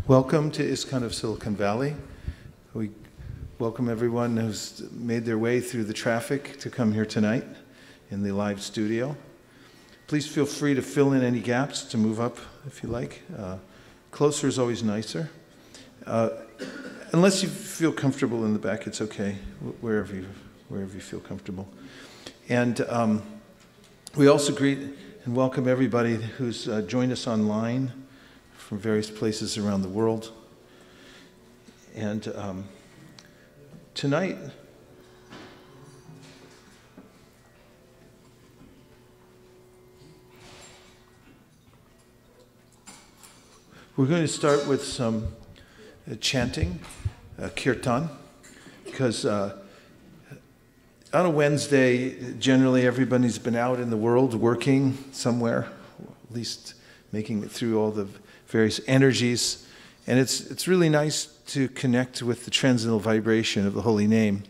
Welcome to ISKCON of Silicon Valley. We welcome everyone who's made their way through the traffic to come here tonight in the live studio. Please feel free to fill in any gaps, to move up if you like. Closer is always nicer. Unless you feel comfortable in the back, it's okay, wherever you feel comfortable. And we also greet and welcome everybody who's joined us online from various places around the world. And tonight, we're going to start with some chanting, kirtan, because on a Wednesday, generally everybody's been out in the world working somewhere, at least making it through all the various energies, and it's really nice to connect with the transcendental vibration of the holy name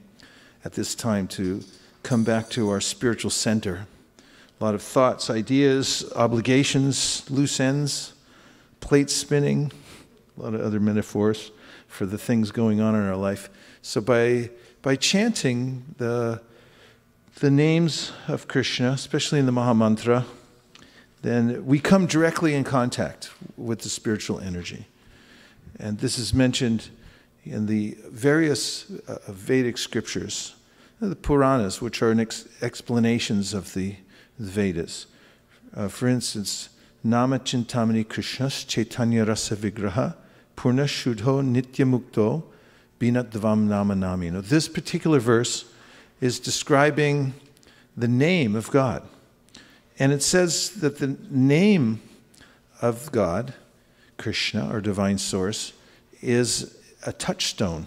at this time, to come back to our spiritual center. A lot of thoughts, ideas, obligations, loose ends, plate spinning, a lot of other metaphors for the things going on in our life. So by chanting the names of Krishna, especially in the Maha Mantra, then we come directly in contact with the spiritual energy. And this is mentioned in the various Vedic scriptures, the Puranas, which are explanations of the Vedas. For instance, Nama Chintamani Krishnas Chaitanya Rasa Vigraha Purna Shuddho Nitya Mukto Binat Dvam Nama Nami. Now, this particular verse is describing the name of God. And it says that the name of God, Krishna, or divine source, is a touchstone,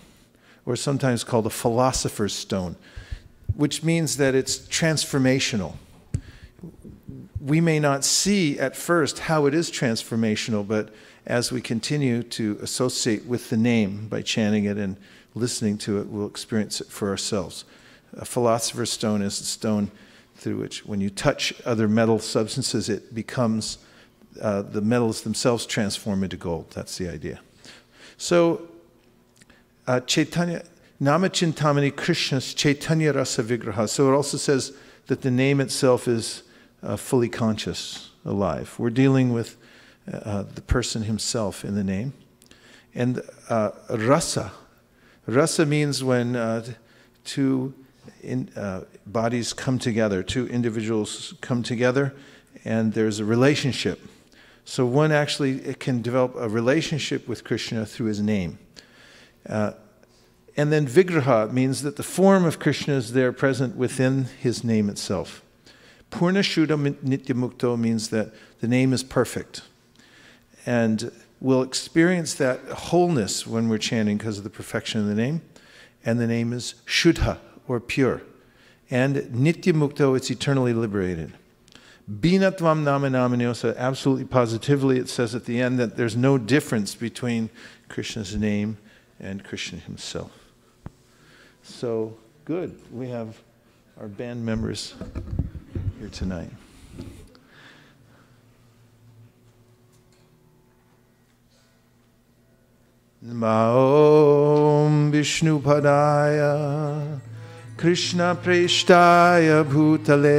or sometimes called a philosopher's stone, which means that it's transformational. We may not see at first how it is transformational, but as we continue to associate with the name by chanting it and listening to it, we'll experience it for ourselves. A philosopher's stone is a stone through which, when you touch other metal substances, it becomes, the metals themselves transform into gold. That's the idea. So, Chaitanya, Nama Chintamani Krishna's Chaitanya Rasa Vigraha. So it also says that the name itself is fully conscious, alive. We're dealing with the person himself in the name. And rasa. Rasa means when two bodies come together, two individuals come together, and there's a relationship. So one actually can develop a relationship with Krishna through his name. And then Vigraha means that the form of Krishna is there present within his name itself. Purna Shuddha Nitya Mukto means that the name is perfect. And we'll experience that wholeness when we're chanting because of the perfection of the name. And the name is Shuddha, or pure. And Nitya Mukto, it's eternally liberated. Binatvam Nama Namanyo, so absolutely positively it says at the end that there's no difference between Krishna's name and Krishna himself. So, good. We have our band members here tonight. Om Vishnu Padaya Krishna Preshtaya Bhutale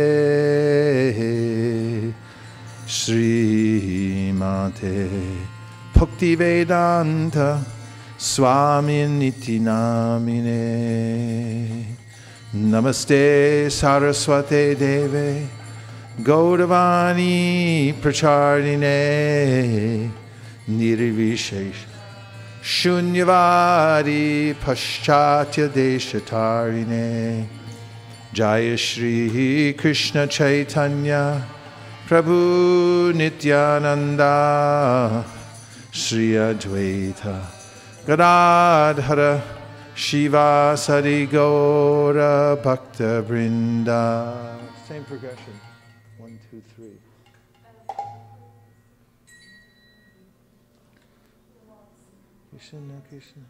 Sri Mate Bhakti Vedanta Swami Niti Namine Namaste Saraswate Deve Gaudavani Pracharine Nirvishesh Shunyavadi Paschatya Deshatarine Jaya Shri Krishna Chaitanya Prabhu Nityananda Shri Advaita Gadadhara Shiva Sari Gaura Bhakta Brinda. Same progression. 1, 2, 3. Krishna, Krishna.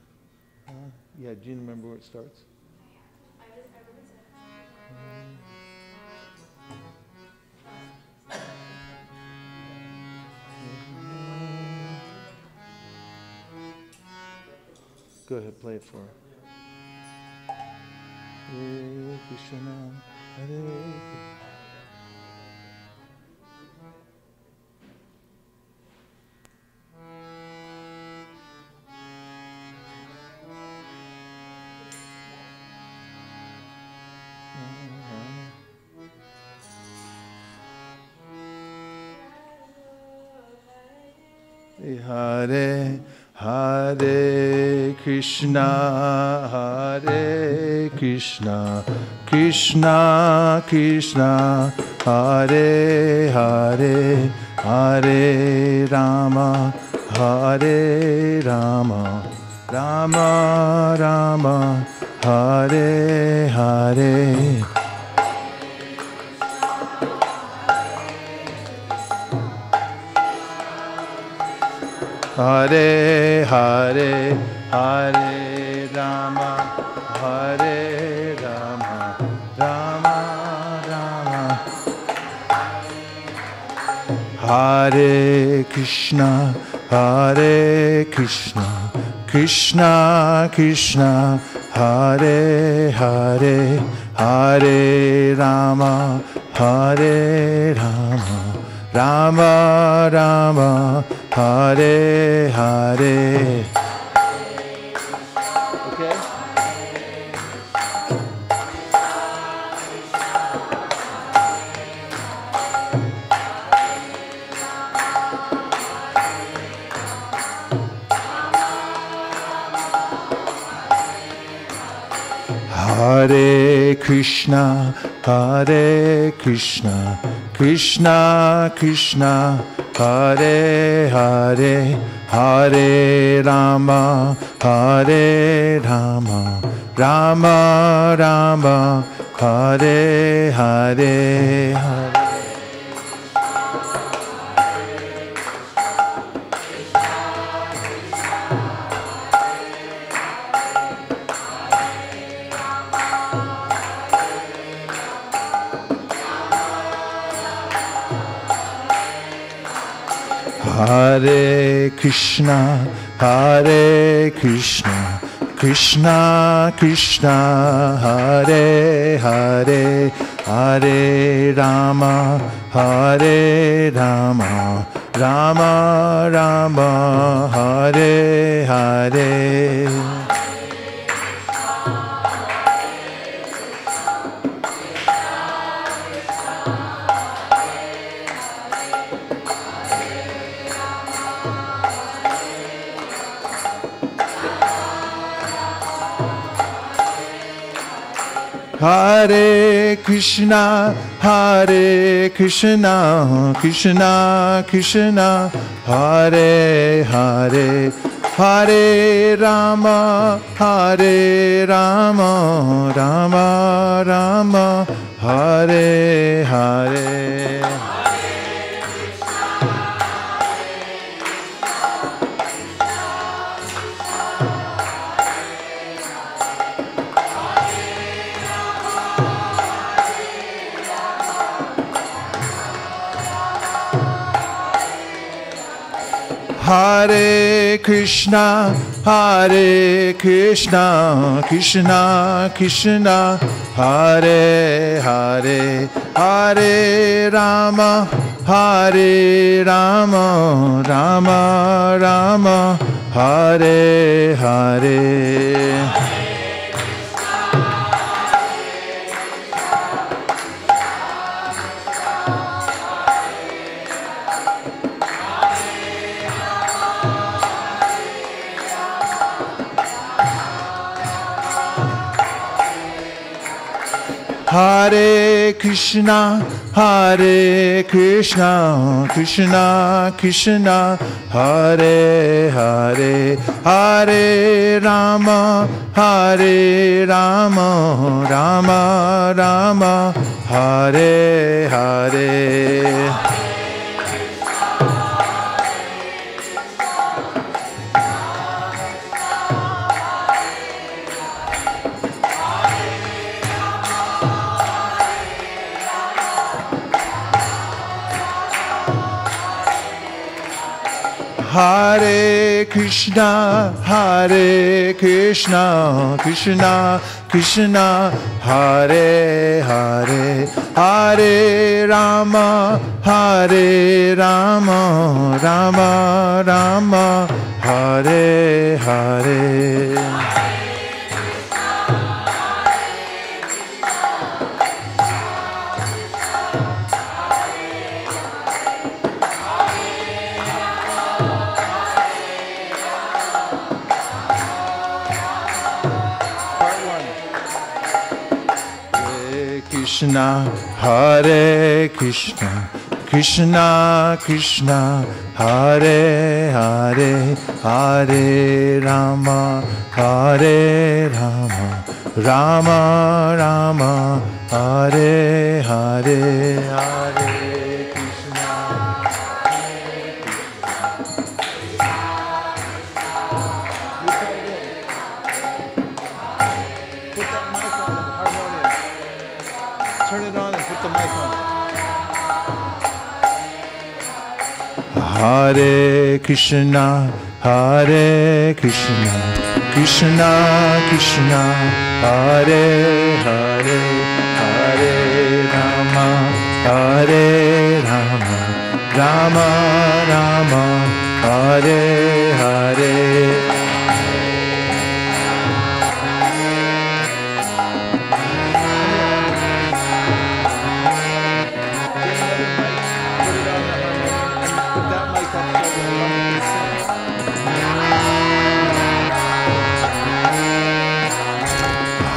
Yeah, do you remember where it starts? Go ahead, play it for her. Hare Krishna, Hare Hare Hare Krishna, Hare Krishna, Krishna Krishna, Hare Hare, Hare Rama, Hare Rama, Rama Rama, Hare Hare. Hare Hare, Hare Rama, Hare Rama, Rama Rama. Hare Krishna, Hare Krishna, Krishna Krishna, Hare Hare, Hare Rama, Hare Rama, Rama Rama, Hare Hare. Okay? Hare Krishna, Hare Krishna, Krishna Krishna, Hare Hare, Hare Rama, Hare Rama, Rama Rama, Hare Hare. Hare Krishna, Hare Krishna, Krishna Krishna, Hare Hare, Hare Rama, Hare Rama, Rama Rama, Hare Hare. Hare Krishna, Hare Krishna, Krishna Krishna, Hare Hare, Hare Rama, Hare Rama, Rama Rama, Hare Hare. Hare Krishna, Hare Krishna, Krishna Krishna, Hare Hare, Hare Rama, Hare Rama, Rama Rama, Hare Hare. Hare Krishna, Hare Krishna, Krishna Krishna, Hare Hare, Hare Rama, Hare Rama, Rama Rama, Hare Hare. Hare Krishna, Hare Krishna, Krishna Krishna, Hare Hare, Hare Rama, Hare Rama, Rama Rama, Hare Hare. Krishna, Hare Krishna, Krishna Krishna, Hare Hare, Hare Rama, Hare Rama, Rama Rama, Hare Hare, Hare Krishna. Put that mic on the harmonium. Turn it on and put the mic on. Hare Krishna, Hare Krishna, Krishna Krishna, Hare Hare, Hare Rama, Hare Rama, Rama Rama, Hare Hare.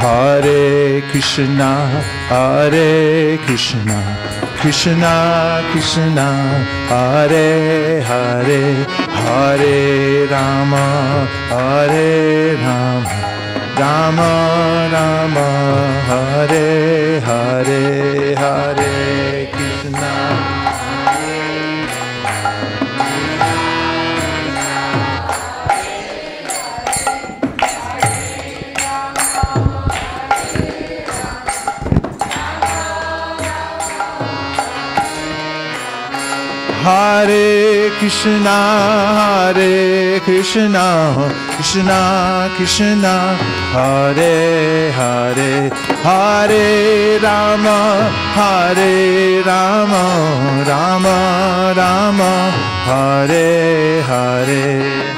Hare Krishna, Hare Krishna, Krishna Krishna, Hare Hare, Hare Rama, Hare Rama, Rama Rama, Hare Hare, Hare Krishna. Hare Krishna, Hare Krishna, Krishna Krishna, Hare Hare, Hare Rama, Hare Rama, Rama Rama, Hare Hare.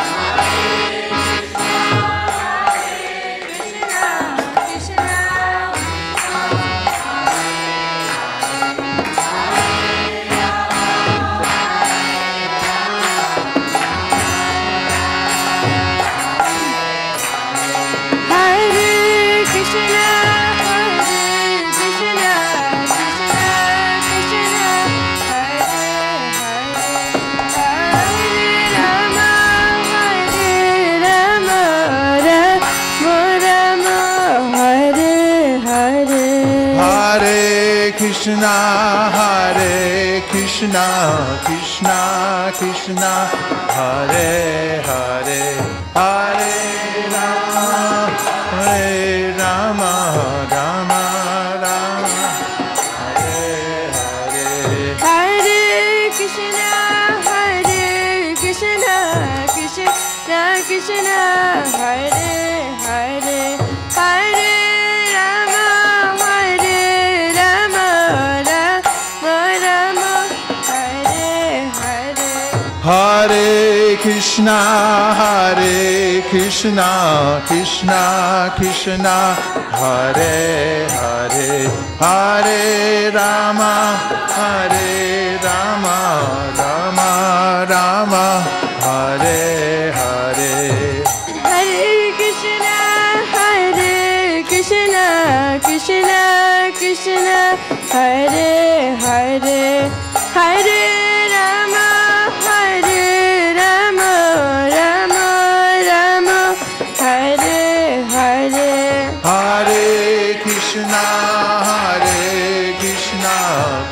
Krishna, Hare Krishna, Krishna Krishna, Hare Hare, Hare Rama, Hare Rama, Rama Rama, Hare Hare. Hare Krishna, Hare Krishna, Krishna Krishna, Hare Hare, Hare Hare Krishna, Hare Krishna, Krishna Krishna, Hare Hare, Hare Rama, Hare Rama, Rama Rama, Hare Hare. Hare Krishna, Hare Krishna, Krishna Krishna, Hare Hare, Hare Hare Krishna, Hare Krishna,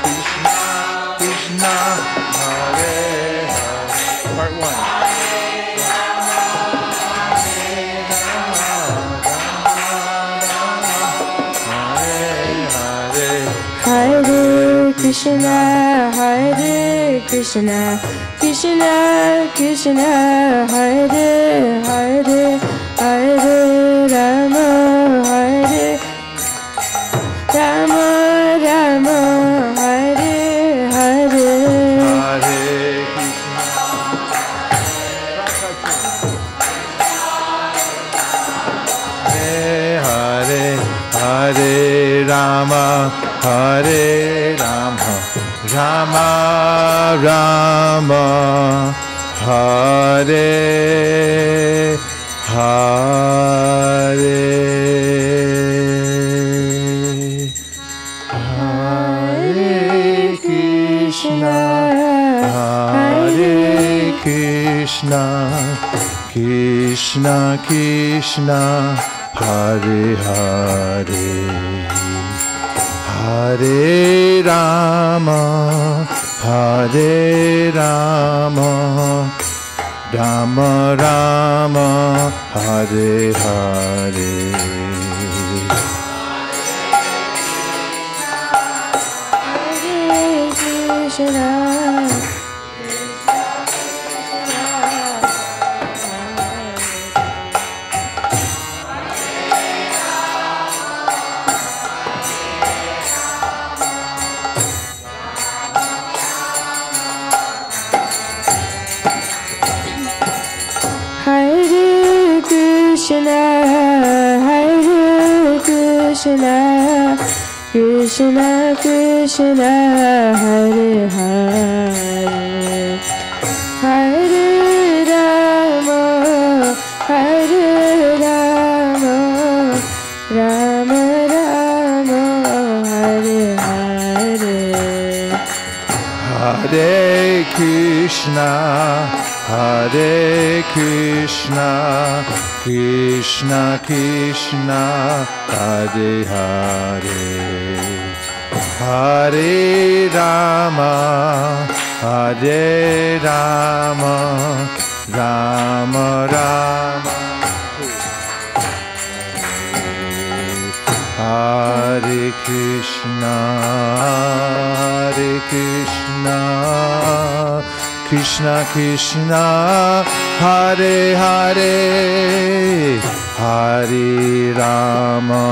Krishna Krishna, Hare Hare. Part 1. Hare Hare, Hare Krishna, Hare Krishna, Krishna Krishna, Hare Hare, Hare Rama, Hare Rama, Rama, Hare Hare, Hare Hare Rama, Hare Rama, Rama Rama, Hare Hare, Hare Krishna, Hare Krishna, Krishna Krishna, Hare Hare, Hare Rama, Hare Rama, Rama Rama, Hare Hare, Hare Krishna, Krishna Krishna, Hare Hare, Hare Rama, Hare Rama, Rama Rama, Hare Hare, Hare Krishna, Hare Krishna, Krishna Krishna, Hare Hare, Hare Rama, Hare Rama, Rama Rama, Hare Krishna, Hare Krishna, Krishna Krishna, Hare Hare, Hare Rama,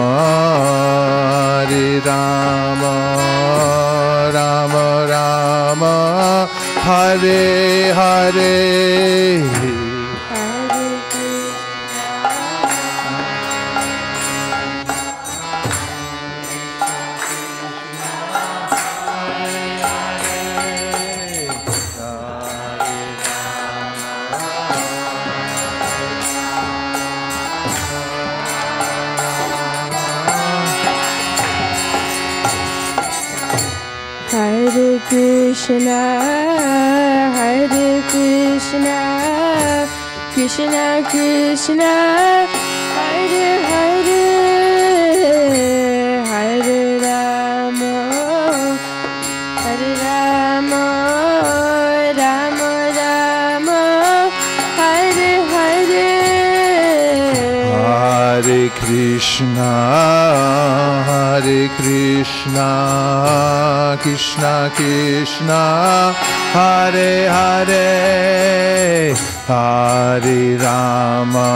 Hare Rama, Rama Rama, Hare Hare, Hare Krishna, Hare Krishna, Krishna Krishna, Hare Hare, Hare Rama, Hare Rama, Rama Rama, Hare Hare, Hare Krishna, Hare Krishna, Krishna Krishna, Hare Hare, Hare Rama,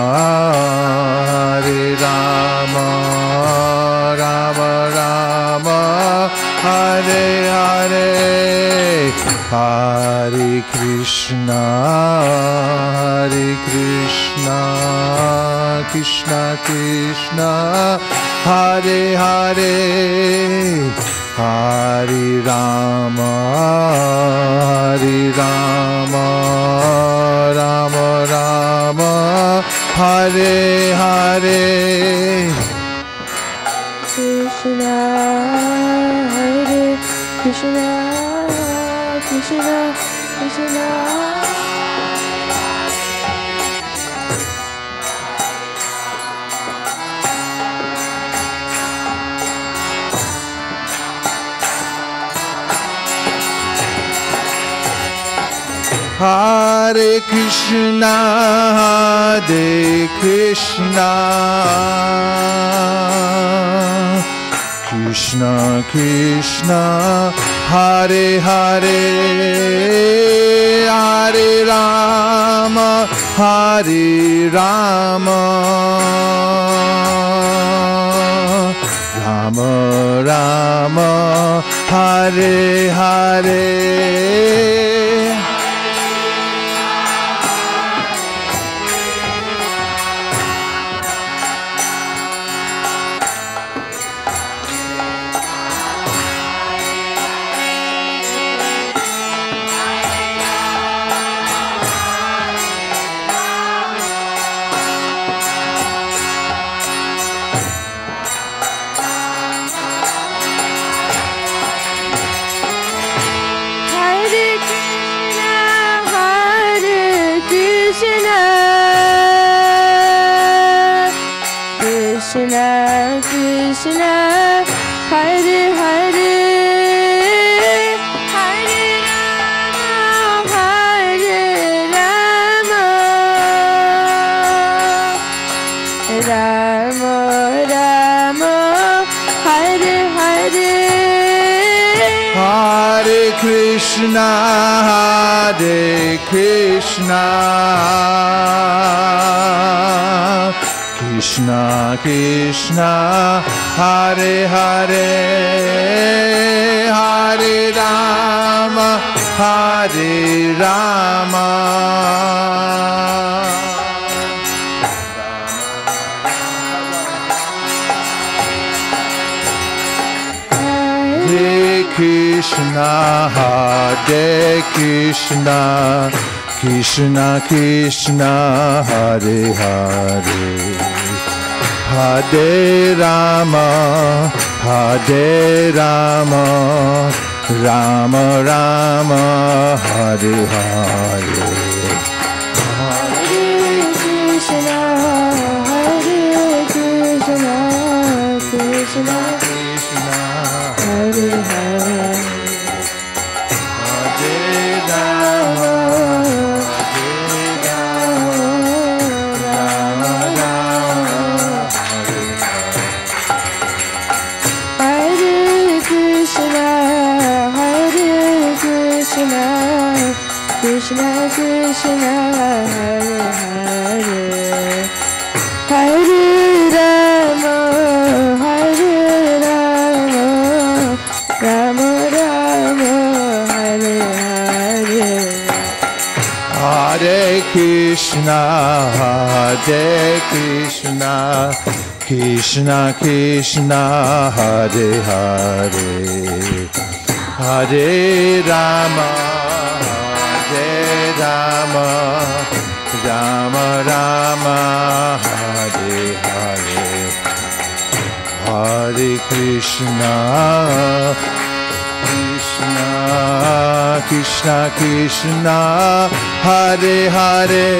Hare Rama, Rama Rama, Hare Hare, Hare Krishna, Hare Krishna, Krishna Krishna, Hare Hare, Hare Rama, Hare Rama, Rama Rama, Hare Hare, Krishna, Hare Krishna, Krishna Krishna. Hare Krishna, Hare Krishna, Krishna Krishna Hare Hare Hare Rama Hare Rama Rama Rama Hare Hare Krishna Krishna Hare Hare Hare Rama Hare Rama Rama Rama Hare Hare Hare Krishna Hare Krishna Krishna Krishna Hare Hare Hare Rama Hare Rama Hare Krishna Hare Krishna Krishna Krishna Hare Hare Hare Rama Hare Rama Rama Rama Hare Hare Hare Krishna Hare Krishna Krishna Krishna Hare Hare Hare Rama Krishna Krishna Hare Hare Hare Rama Hare Rama Rama Rama Hare Hare Hare Krishna Hare Krishna Krishna Krishna Hare Hare Hare Rama Rama Rama Rama Hare Hare Hare Krishna Krishna Krishna Krishna Hare Hare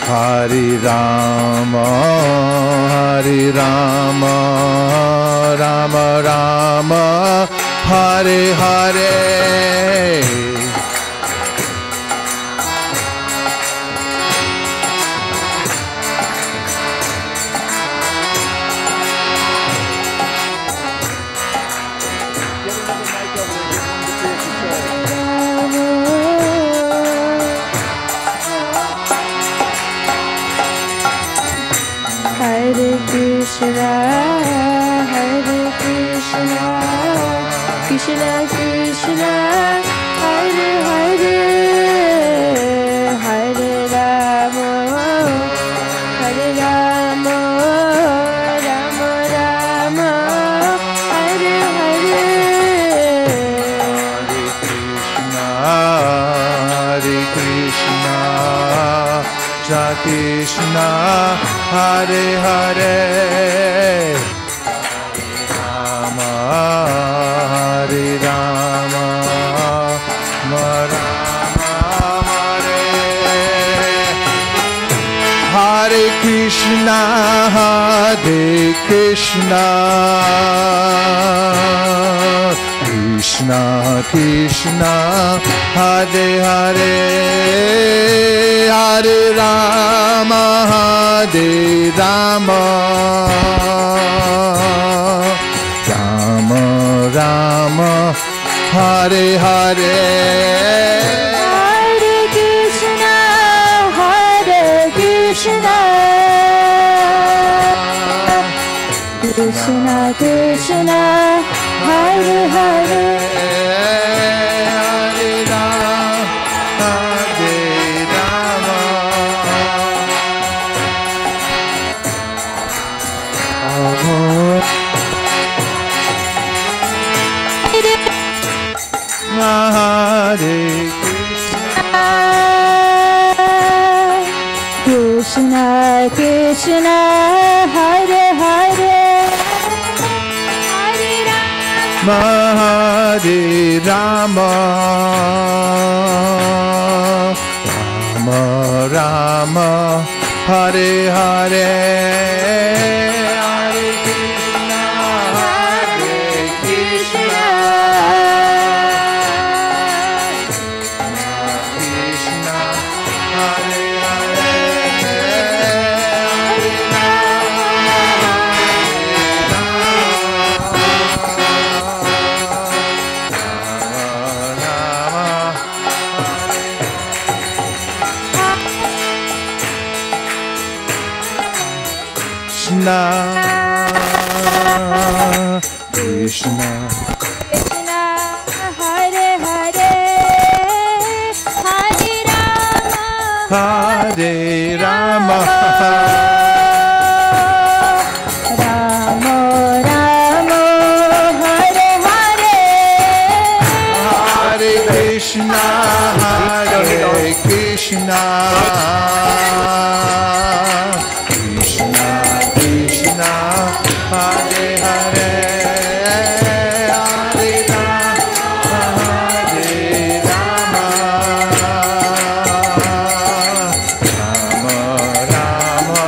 Hare Rama Rama Rama Hare Hare Hare Krishna Hare Krishna Krishna Krishna Hare Hare Hare Rama Hare Rama Rama Rama Hare Hare Hare Krishna Krishna Hare Hare Rama Hare Rama Rama Hare Hare Krishna Krishna Krishna Hare Hare Hare Rama Rama, Hare Hare, Hare Krishna, Krishna Krishna, Hare Hare, Hare Rama, Hare Rama, Hare Krishna Krishna, Hare Hare, Hare Rama, Rama Rama, Hare Hare, Hare Krishna, Hare Krishna, Krishna Hare Hare, Hare Krishna, Krishna Hare Hare, Hare Hare Rama, Rama Rama,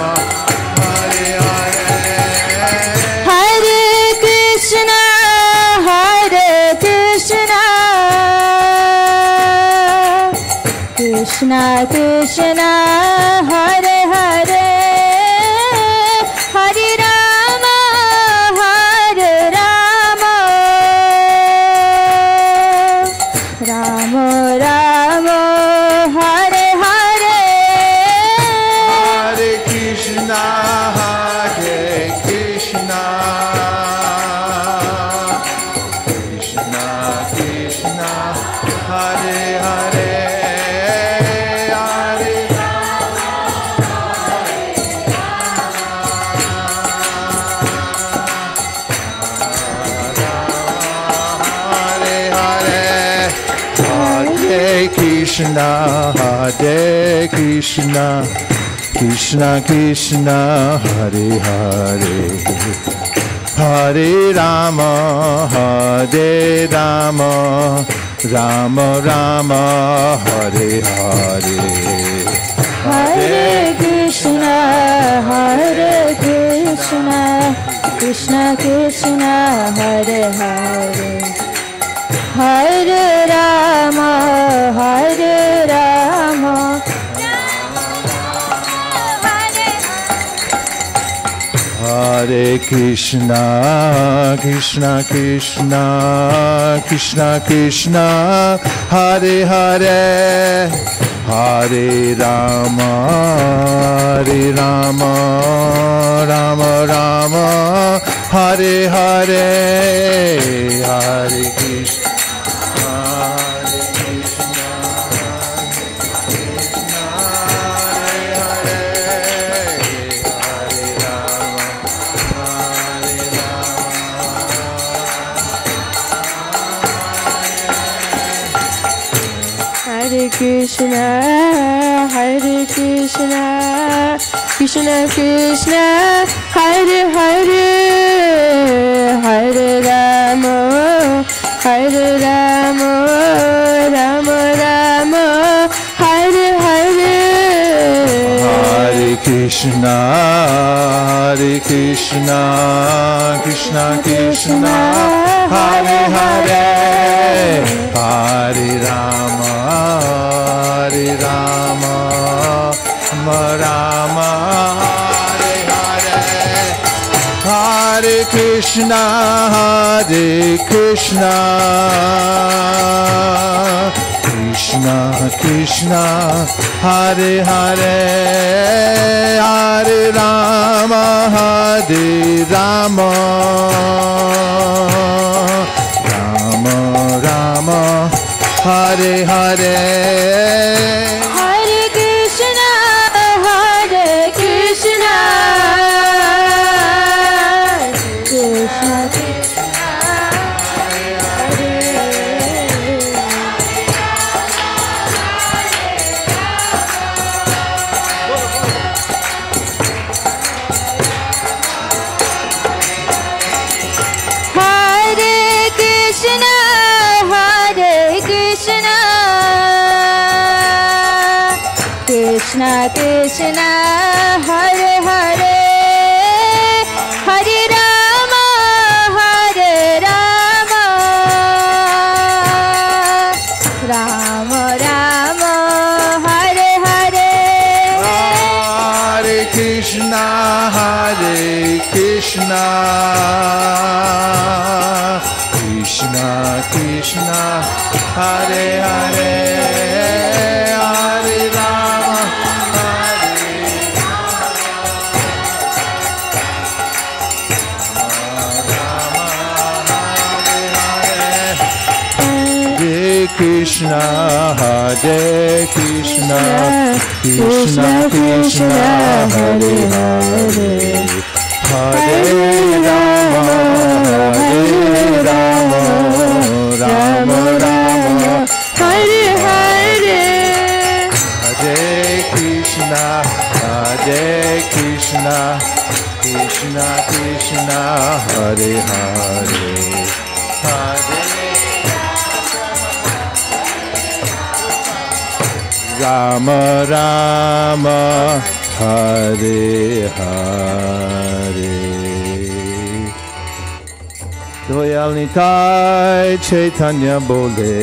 Hare Hare, Hare Krishna, Hare Krishna, Krishna Krishna, Hare Hare, Hare Rama, Hare Rama, Rama Rama, Hare Hare, Hare Krishna, Hare Krishna, Krishna Krishna, Hare Hare, Hare Rama, Hare Rama, Rama Rama, Hare Hare, Hare Krishna, Hare Krishna, Krishna Krishna, Hare Hare, Hare Hare Hare, Hare Krishna, Hare Krishna, Krishna Krishna, Hare Hare, Hare Rama, Hare Rama, Rama Rama, Hare Hare, Hare Krishna, Hare Krishna, Krishna Krishna, Hare Hare, Hare Rama, Hare Rama, Hare Krishna, Krishna Krishna, Krishna Krishna, Hare Hare, Hare Rama, Hare Rama, Rama Rama, Hare Hare, Hare Krishna, Hare Krishna, Krishna Hare Hare, Hare Rama, Hare Hare Krishna, Hare Krishna, Krishna Krishna, Hare Hare, Hare Rama, Hare Rama, Rama Rama, Hare Hare, Hare Krishna, Hare Krishna, Krishna Krishna, Hare Hare, Hare Rama, Hare Rama, Rama Rama, Hare Hare, Hare Krishna, Hare Krishna, Krishna Krishna, Hare Hare, Hare Rama, Hare Rama, Rama Rama, Hare Hare. Hare Krishna, Hare Krishna, Krishna Krishna, Hare Hare. Krishna Krishna, Hare Hare, Hare Rama, Hare Rama, Rama Rama, Hare Hare. Hare Krishna, Hare Krishna, Krishna Krishna, Hare Hare, Hare Rama, Krishna, Hare Krishna, Krishna Krishna, Hare Hare, Hare Rama, Hare Rama, Rama Rama, Hare Hare. Hare Krishna, Hare Krishna, Krishna Krishna, Hare Hare, Hare Rama Rama, Hare Hare. Doyal Nitai Chaitanya Bole,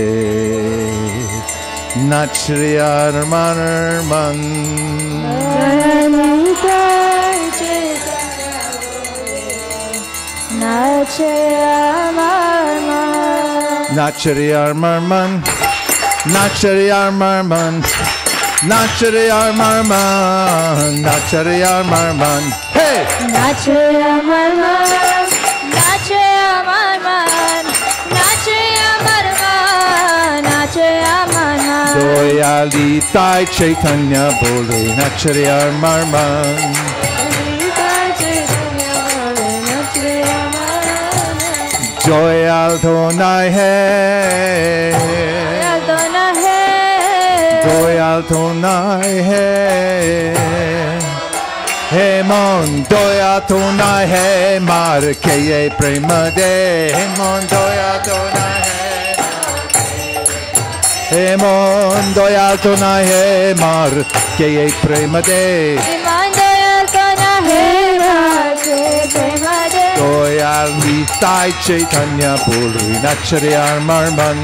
Nachriyar Manarman, Nachriyar Marman, Nachriyar Marman, Nachriyar Marman, Nachriyar Marman, hey! Nachriyar Marman, Nachriyar Marman, Nachriyar Marman, Nachriyar Marman. Doyali Tai Chaitanya Bole, Nachriyar Marman, Joyal Tonai Hai, Doyal Tonai Hai, Hemon Doyal Tonai Hai, Mar Keye Prema De, Hemon Doyal Tonai Hai, Hemon Doyal Tonai Hai, Mar Keye Prema De, Doyal Nitai Chaitanya Bolu, Nachriyar Marman,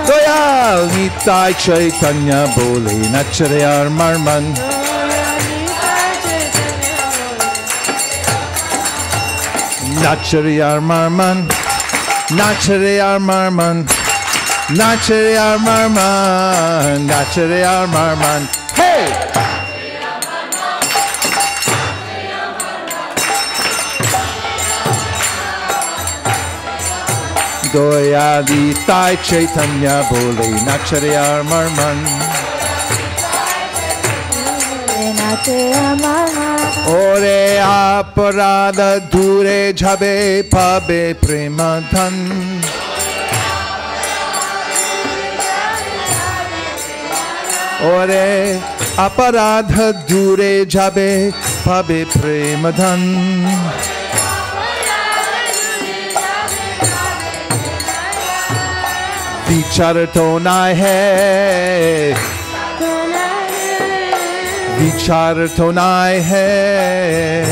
Doyal Nitai Chaitanya Bolu, Nachriyar Marman, Nachriyar Marman, Nachriyar Marman, Nachriyar Marman, Nachriyar Marman, hey! Doyali Tai Chaitanya Bole, Nachriyar Marman, Ore Aparadha Dure Jhabe Pabe Premadhan, Ore Aparadha Dure Jhabe Pabe Premadhan, Vichar Tonai Hai, Vichar Tonai Hai,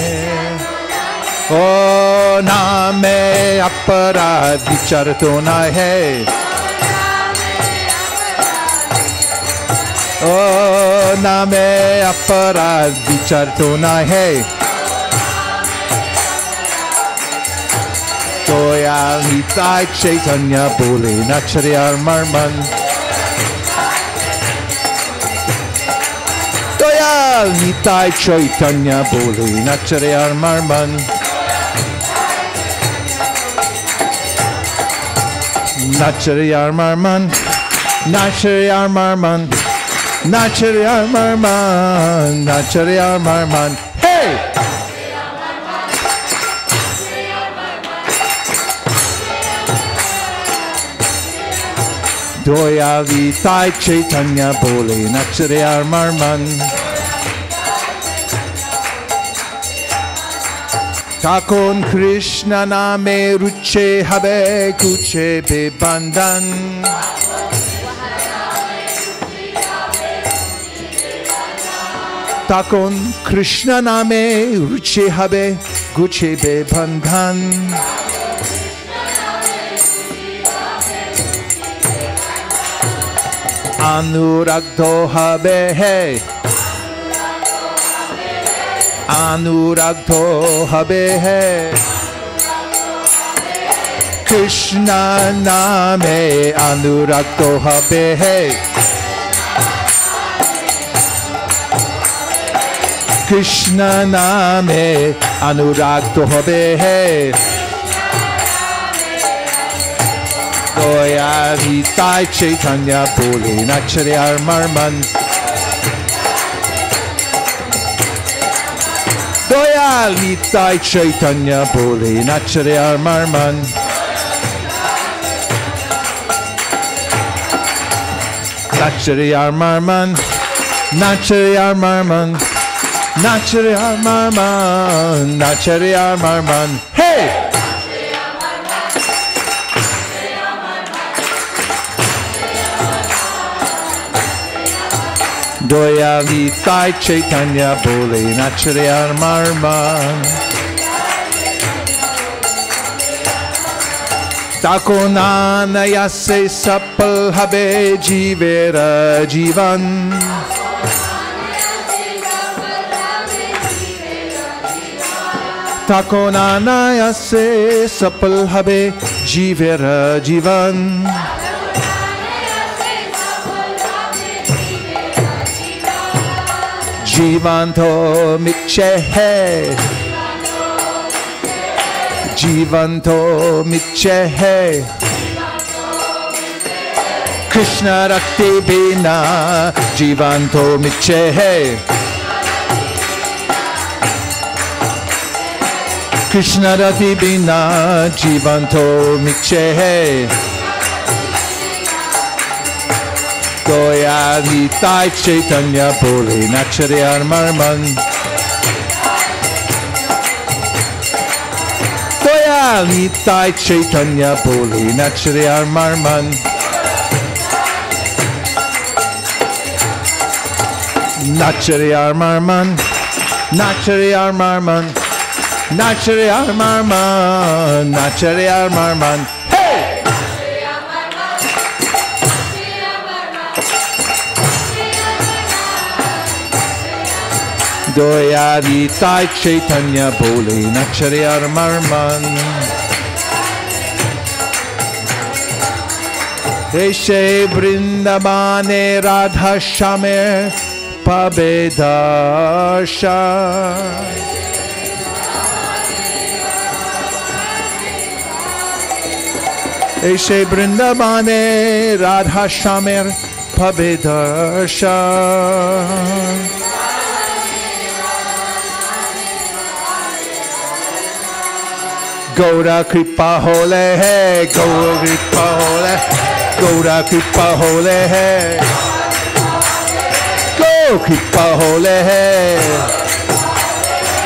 O Name Aparad Vichar Tonai Hai, O Name Aparad Vichar Tonai Hai, Doyal Nitai Chaitanya Bole Nachariyar Marman. Doyal Nitai Chaitanya Bole Nachariyar Marman. Nachariyar Marman. Nachariyar Marman. Nachariyar Marman. Nachariyar Marman. Hey! Doyal Nitai Chaitanya Bole Nachariyar Marman. Takon Krishna Name Ruche Habe Kuche Be Bandan. Takon Krishna Name Ruche Habe Kuche Be Bandhan. Anuragdo habe hey, Anuragdo habe hey, Krishna name Anuragdo habe hey, Krishna name Anuragdo habe hey. Doyal Nitai Chaitanya Bole Nachariyar Marman. Doyal Nitai Chaitanya Bole Nachariyar Marman. Nachariyar Marman. Nachariyar Marman. Nachariyar Marman. Nachariyar Marman. Hey! Doyal Nitai Chaitanya Bole Nachariyar Marman. Takonana Yase Sapal Habe Jivera Jivan. Takonana Yase Sapal Habe Jivera Jivan. Jivanto Miche Hey, Jivanto Miche Hey, Krishna Rakti Bina, Jivanto Miche Hey, Krishna Rakti Bina, Jivanto Miche Hey. Doyal Nitai Chaitanya Bole Nachariyar Marman. Doyal Nitai Chaitanya Bole Nachariyar Marman. Nachariyar Marman. Nachariyar Marman. Nachariyar Marman. Nachariyar Marman. Doyal Nitai Chaitanya Bole Nachariyar Marman. Eshe Vrindavane Radha Shamer Pabedasha. Eshe Vrindavane Radha Shamer Pabedasha. Gaura Kripa Hole Hai, Gaura Kripa Hole, Gaura Kripa Hole Hai, Gaura Kripa Hole Hai,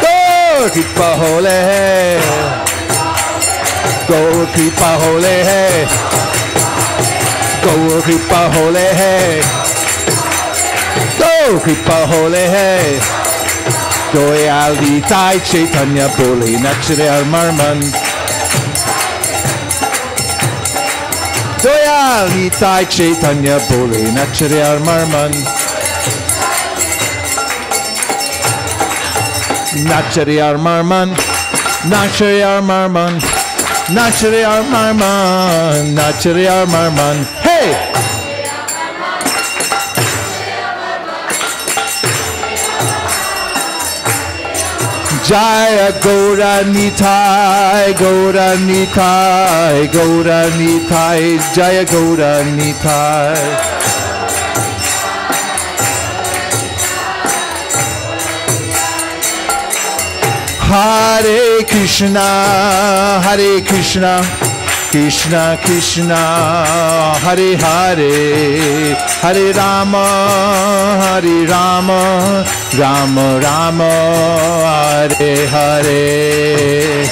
Gaura Kripa Hole Hai, Gaura Kripa Hole Hai, Gaura Kripa Hole Hai, Gaura Kripa Hole Hai. Doyal Nitai Chaitanya Bole Nachariyar Marman. Doyal Nitai Chaitanya Bole Nachariyar Marman. Nachariyar Marman. Nachariyar Marman. Nachare Marman, Nachare Marman. Hey! Jaya Gaura Nitai, Gaura Nitai, Gaura Nitai, Jaya Gaura Nitai. Hare Krishna, Hare Krishna, Krishna Krishna, Hare Hare, Hare Rama, Hare Rama, Rama Rama, Hare Hare.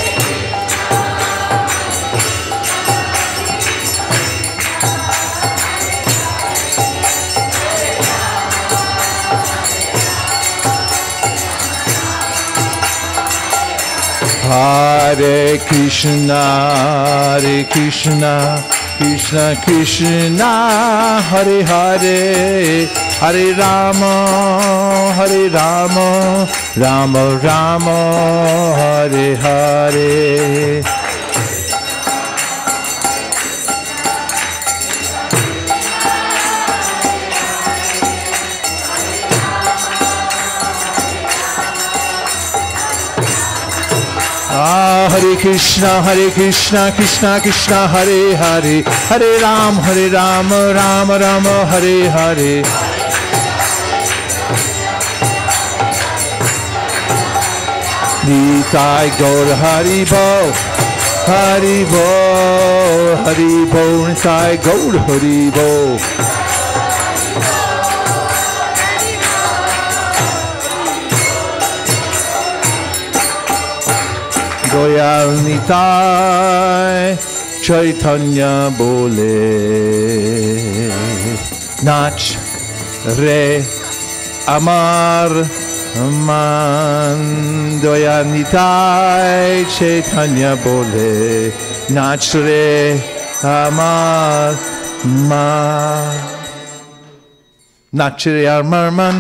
Hare Krishna, Hare Krishna, Krishna Krishna, Hare Hare, Hare Rama, Hare Rama, Rama Rama, Hare Hare. Hare Krishna, Krishna Krishna, Hare Hare, Hare Ram, Rama Rama, Hare Hare. Nitai Gaur Haribo, Haribo, Haribo, Nitai Gaur Haribo. Goyal Nitai Chaitanya Bole Nach Re Amar Man Goyal Nitai Chaitanya Bole Nach Re Amar Man Nachre Amarman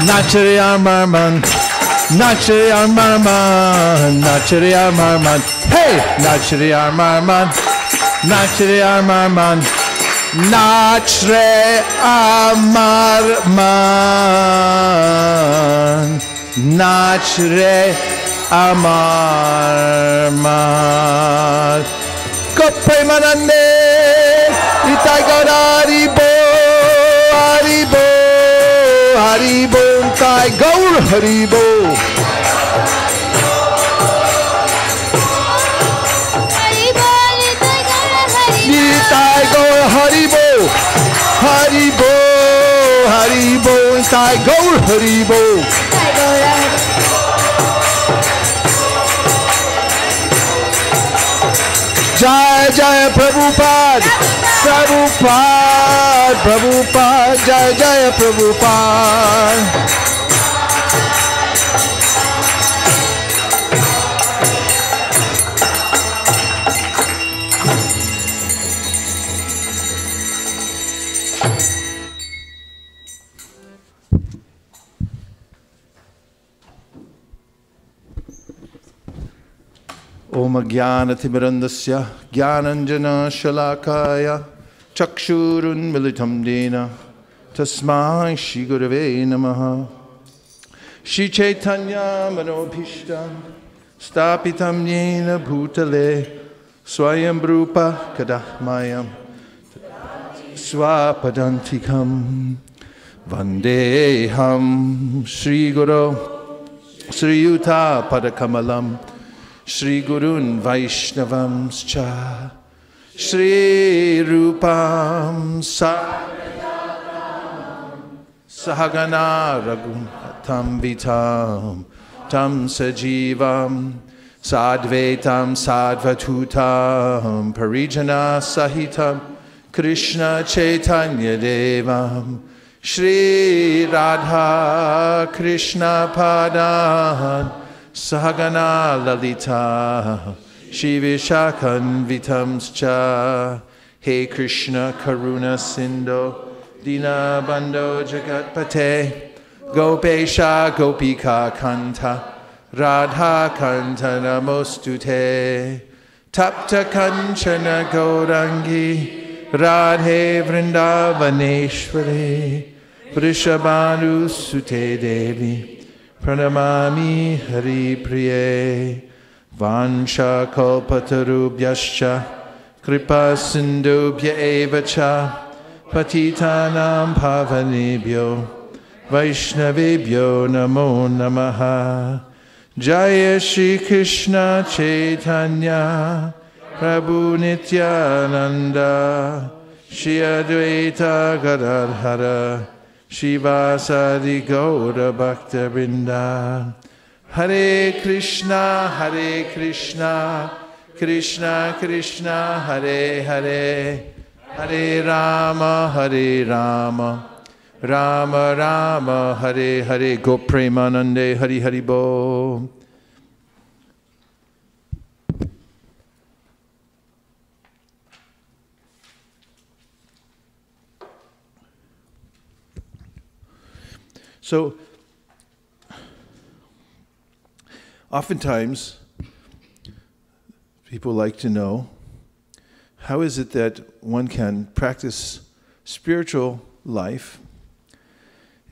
Nachre Amarman Nachre Amarman, Nachre Amarman, hey! Nachre Amarman, Nachre Amarman, Nachre Amarman, Nachre Amarman. Koppe Manande, Nitai Gaur Haribo, Haribo, Haribo, Nitai Gaur Haribo. Nitai Gaur Haribo, Haribo, Haribo, Nitai Gaur Haribo. Jai Jai Prabhupada, Prabhupada, Prabhupada, Jai Jai Prabhupada. Om Jnana-timirandasya Jnananjana Shalakaya Chakshurun Militam Dena Tasmai Shri Gurave Namaha. Shri Chaitanya Manobhishtam Stapitam Yena Bhutale Swayam Rupa Kadahmayam Swapadantikam Vandeham Shri Guru Sri Yuta Padakamalam Shri Gurun Vaishnavam Cha Shri Rupam Sahagana Raghunatam Vitam Tam Sajivam Sadvetam Sadvatutam Parijana Sahitam Krishna Chaitanya Devam Shri Radha Krishna Padan Sahagana Lalita Shri Vishakan Vitamscha. Hey Krishna Karuna Sindho Dina Bandho Jagatpate Gopesha Gopika Kanta Radha Kanta Namostute Tapta Kanchana Gaurangi Radhe Vrindavaneshwari Vrishabhanu Sute Devi Pranamami Hari Priye Vansha Kalpatarubhyascha Kripa Sindubhya Evacha Patitanam Pavanebhyo Vaishnavebhyo Namo Namaha. Jaya Shri Krishna Chaitanya Prabhu Nityananda Shri Advaita Gadadhara Shivasadi Gaura Bhakta Vrinda. Hare Krishna, Krishna Krishna, Hare Hare, Hare Rama, Rama Rama, Hare Hare. Go Premanande, Hari Hari Bo. So, oftentimes, people like to know, how is it that one can practice spiritual life,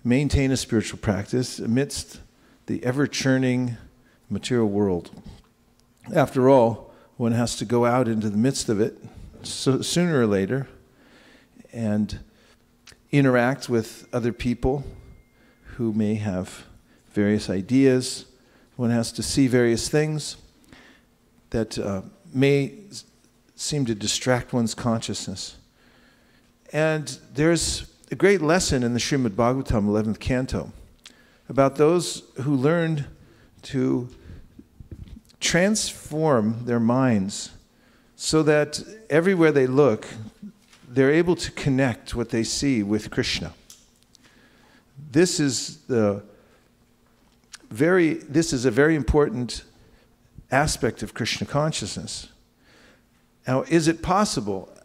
maintain a spiritual practice amidst the ever-churning material world? After all, one has to go out into the midst of it sooner or later and interact with other people who may have various ideas. One has to see various things that may seem to distract one's consciousness. And there's a great lesson in the Srimad Bhagavatam, 11th canto, about those who learned to transform their minds so that everywhere they look, they're able to connect what they see with Krishna. This is a very important aspect of Krishna consciousness. Now, is it possible?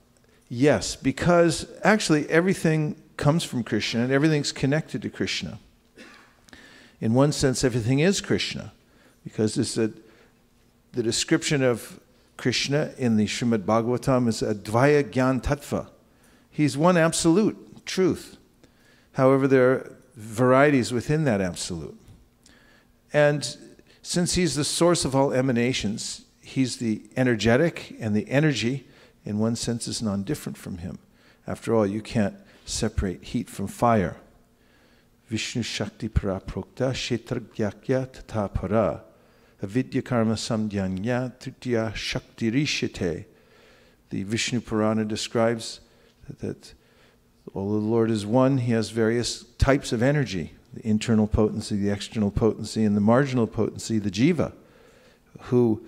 Yes, because actually everything comes from Krishna and everything's connected to Krishna. In one sense, everything is Krishna, because the description of Krishna in the Srimad Bhagavatam is Advaya Gyan Tattva. He's one absolute truth. However, there are varieties within that absolute. And since he's the source of all emanations, he's the energetic, and the energy, in one sense, is non-different from him. After all, you can't separate heat from fire. Vishnu Shakti Para Prokta Shetrgyakya Tata Para Avidya Karma Samdhyanya Tritiya Shakti Rishite. The Vishnu Purana describes that although the Lord is one, he has various types of energy. The internal potency, the external potency, and the marginal potency, the jiva, who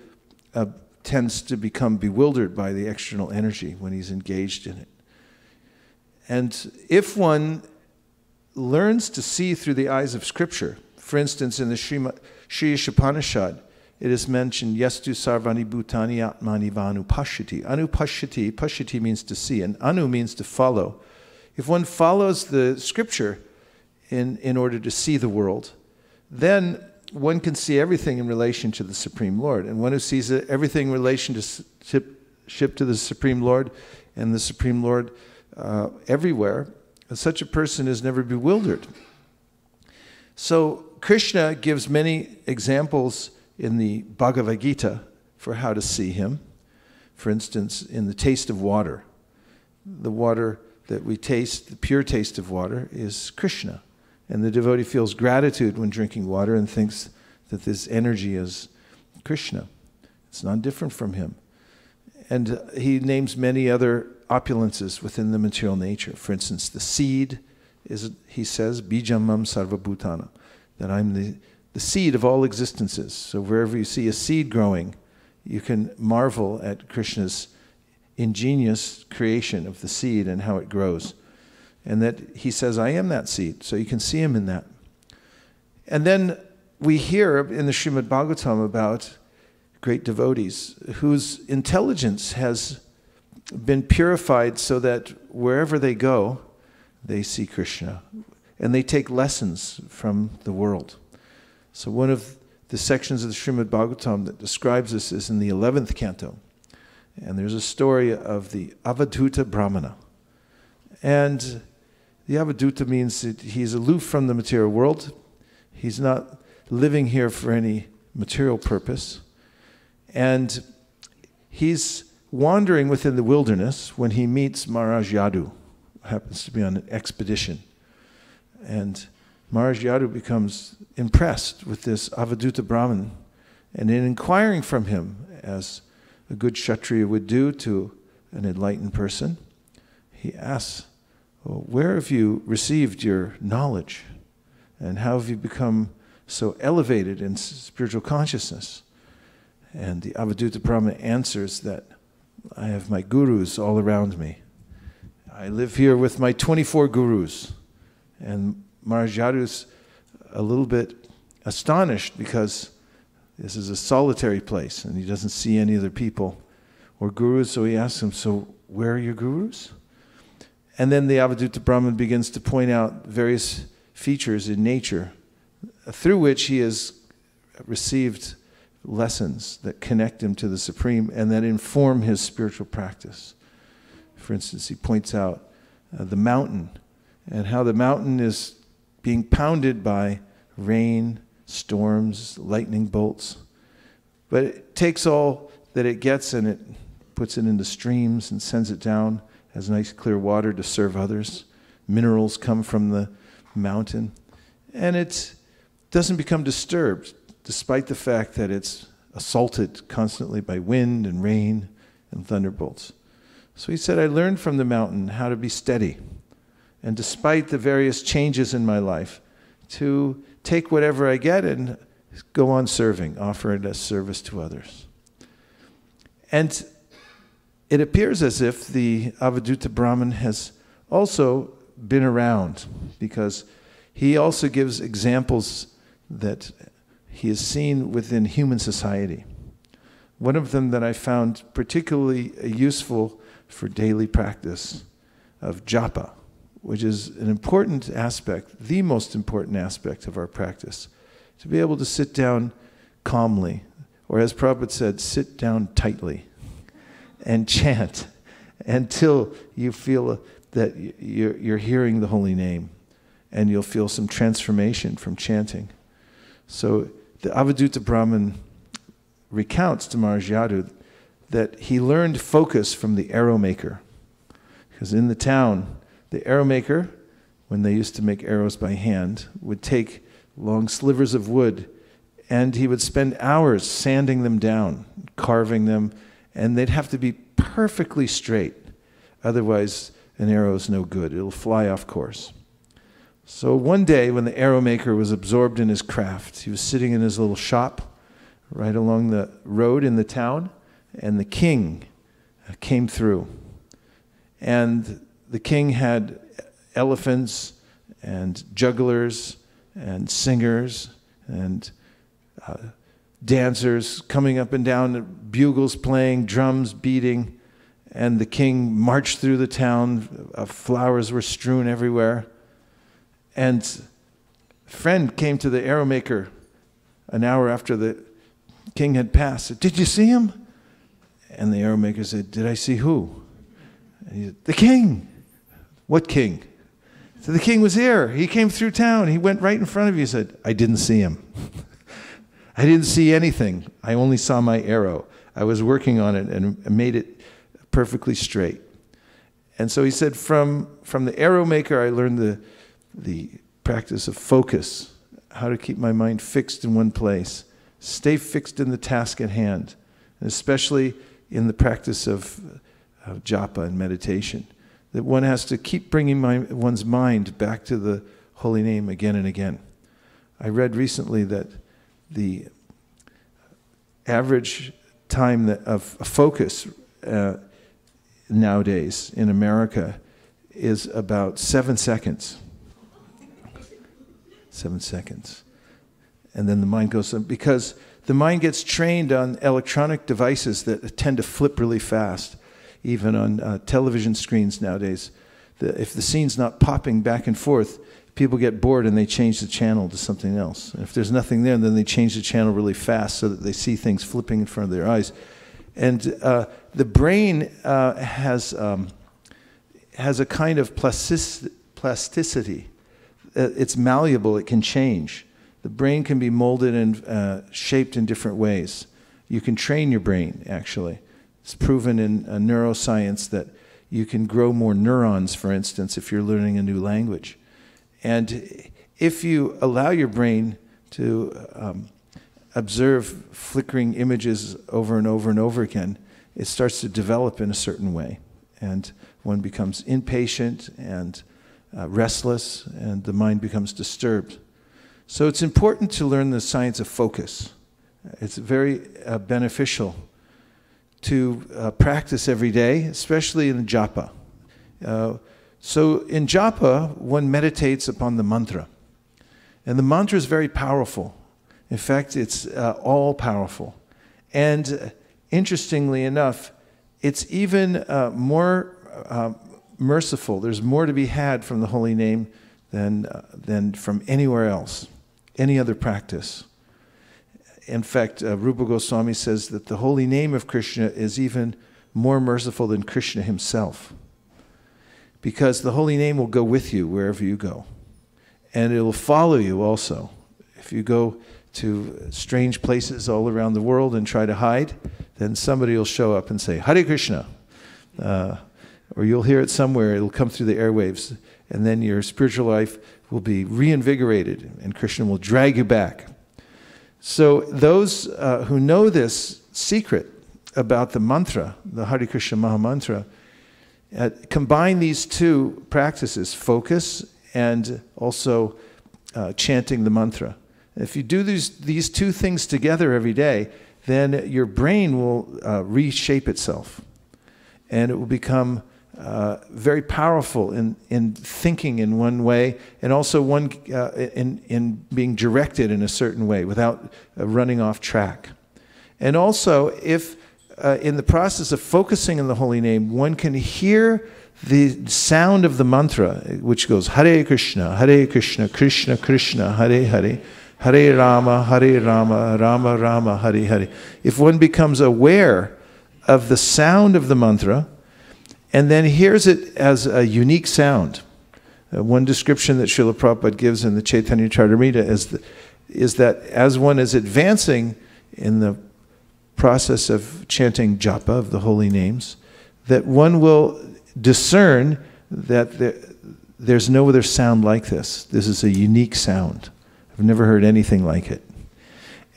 tends to become bewildered by the external energy when he's engaged in it. And if one learns to see through the eyes of Scripture, for instance, in the Sri Ishopanishad, it is mentioned, Yastu sarvani bhutani atmani vanu pashyati. Anu pashyati, pashyati means to see, and anu means to follow. If one follows the Scripture in order to see the world, then one can see everything in relation to the Supreme Lord. And one who sees everything in relationship to the Supreme Lord and the Supreme Lord everywhere, such a person is never bewildered. So Krishna gives many examples in the Bhagavad Gita for how to see him. For instance, in the taste of water. The water that we taste, the pure taste of water, is Krishna. And the devotee feels gratitude when drinking water and thinks that this energy is Krishna. It's not different from him. And he names many other opulences within the material nature. For instance, the seed is, he says, Bijamam Sarvabhutana, that I'm the seed of all existences. So wherever you see a seed growing, you can marvel at Krishna's ingenious creation of the seed and how it grows. And that he says, I am that seed. So you can see him in that. And then we hear in the Srimad Bhagavatam about great devotees whose intelligence has been purified so that wherever they go, they see Krishna. And they take lessons from the world. So one of the sections of the Srimad Bhagavatam that describes this is in the 11th canto, And there's a story of the Avadhuta Brahmana. And the Avadhuta means that he's aloof from the material world. He's not living here for any material purpose. And he's wandering within the wilderness when he meets Maharaj Yadu, who happens to be on an expedition. And Maharaj Yadu becomes impressed with this Avadhuta Brahman, and in inquiring from him, as a good Kshatriya would do to an enlightened person, he asks, well, where have you received your knowledge? And how have you become so elevated in spiritual consciousness? And the Avadhuta Brahman answers that I have my gurus all around me. I live here with my 24 gurus. And Maharaj Yadu's a little bit astonished because this is a solitary place and he doesn't see any other people or gurus, so he asks him, so where are your gurus? And then the Avadhuta Brahman begins to point out various features in nature through which he has received lessons that connect him to the Supreme and that inform his spiritual practice. For instance, he points out the mountain and how the mountain is being pounded by rain, storms, lightning bolts. But it takes all that it gets and it puts it into streams and sends it down as nice clear water to serve others. Minerals come from the mountain. And it doesn't become disturbed, despite the fact that it's assaulted constantly by wind and rain and thunderbolts. So he said, I learned from the mountain how to be steady. And despite the various changes in my life, to take whatever I get and go on serving, offer it as service to others. And it appears as if the Avadhuta Brahman has also been around, because he also gives examples that he has seen within human society. One of them that I found particularly useful for daily practice of japa, which is an important aspect, the most important aspect of our practice, to be able to sit down calmly, or as Prabhupada said, sit down tightly and chant until you feel that you're hearing the holy name, and you'll feel some transformation from chanting. So the Avadhuta Brahman recounts to Maharaj Yadu that he learned focus from the arrow maker. Because in the town, the arrow maker, when they used to make arrows by hand, would take long slivers of wood and he would spend hours sanding them down, carving them, and they'd have to be perfectly straight. Otherwise, an arrow is no good. It'll fly off course. So one day when the arrow maker was absorbed in his craft, he was sitting in his little shop right along the road in the town, and the king came through. And the king had elephants and jugglers and singers and dancers coming up and down, bugles playing, drums beating, and the king marched through the town. Flowers were strewn everywhere. And a friend came to the arrow maker an hour after the king had passed. Said, "Did you see him?" And the arrow maker said, "Did I see who?" And he said, "The king." "What king?" So the king was here. He came through town. He went right in front of you. He said, "I didn't see him. I didn't see anything. I only saw my arrow. I was working on it and made it perfectly straight." And so he said, from the arrow maker, I learned the practice of focus, how to keep my mind fixed in one place, stay fixed in the task at hand, and especially in the practice of japa and meditation, that one has to keep bringing one's mind back to the holy name again and again. I read recently that the average time of focus nowadays in America is about 7 seconds. 7 seconds. And then the mind goes, because the mind gets trained on electronic devices that tend to flip really fast, even on television screens nowadays. If the scene's not popping back and forth, people get bored and they change the channel to something else. And if there's nothing there, then they change the channel really fast so that they see things flipping in front of their eyes. And the brain has a kind of plasticity. It's malleable, it can change. The brain can be molded and shaped in different ways. You can train your brain, actually. It's proven in neuroscience that you can grow more neurons, for instance, if you're learning a new language. And if you allow your brain to observe flickering images over and over and over again, it starts to develop in a certain way. And one becomes impatient and restless, and the mind becomes disturbed. So it's important to learn the science of focus. It's very beneficial to practice every day, especially in japa. So in japa, one meditates upon the mantra. And the mantra is very powerful. In fact, it's all-powerful. And interestingly enough, it's even more merciful. There's more to be had from the holy name than from anywhere else, any other practice. In fact, Rupa Goswami says that the holy name of Krishna is even more merciful than Krishna himself, because the holy name will go with you wherever you go, and it will follow you also. If you go to strange places all around the world and try to hide, then somebody will show up and say, Hare Krishna. Or you'll hear it somewhere, it'll come through the airwaves, and then your spiritual life will be reinvigorated, and Krishna will drag you back. So those who know this secret about the mantra, the Hare Krishna Maha Mantra, combine these two practices, focus and also chanting the mantra. If you do these two things together every day, then your brain will reshape itself, and it will become very powerful in thinking in one way, and also in being directed in a certain way without running off track. And also, if in the process of focusing on the holy name, one can hear the sound of the mantra, which goes Hare Krishna, Krishna Krishna, Hare Hare, Hare Rama, Rama Rama, Hare Hare. If one becomes aware of the sound of the mantra, and then hears it as a unique sound. One description that Srila Prabhupada gives in the Chaitanya Charitamrita is that as one is advancing in the process of chanting japa of the holy names, that one will discern that there's no other sound like this. This is a unique sound. I've never heard anything like it.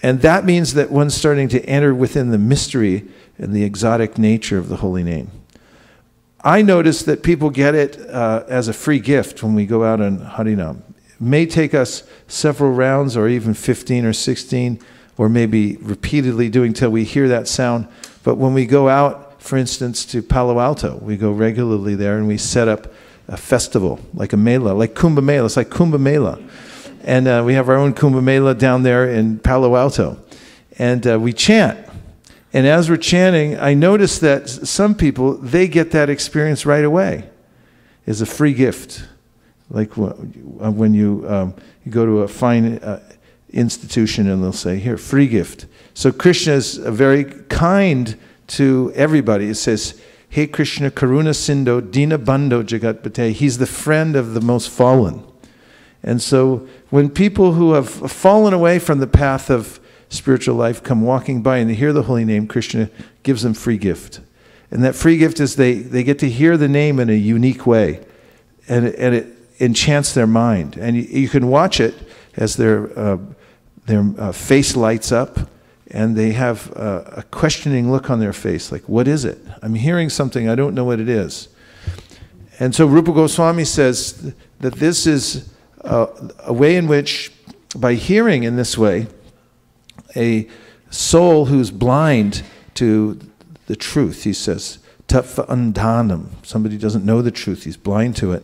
And that means that one's starting to enter within the mystery and the exotic nature of the holy name. I notice that people get it as a free gift when we go out on Harinam. It may take us several rounds, or even 15 or 16, or maybe repeatedly doing till we hear that sound. But when we go out, for instance, to Palo Alto, we go regularly there and we set up a festival, like a mela, like Kumbh Mela. It's like Kumbh Mela. And we have our own Kumbh Mela down there in Palo Alto. And we chant. And as we're chanting, I notice that some people, they get that experience right away as a free gift. Like when you go to a fine institution and they'll say, here, free gift. So Krishna is very kind to everybody. It says, Hey Krishna Karuna Sindho Dina Bandho Jagatpate. He's the friend of the most fallen. And so when people who have fallen away from the path of spiritual life come walking by and they hear the holy name, Krishna gives them free gift. And that free gift is they get to hear the name in a unique way, and it enchants their mind. And you can watch it as their face lights up, and they have a questioning look on their face, like, what is it? I'm hearing something, I don't know what it is. And so Rupa Goswami says that this is a way in which, by hearing in this way, a soul who's blind to the truth, he says, tattva andhanam, somebody doesn't know the truth, he's blind to it,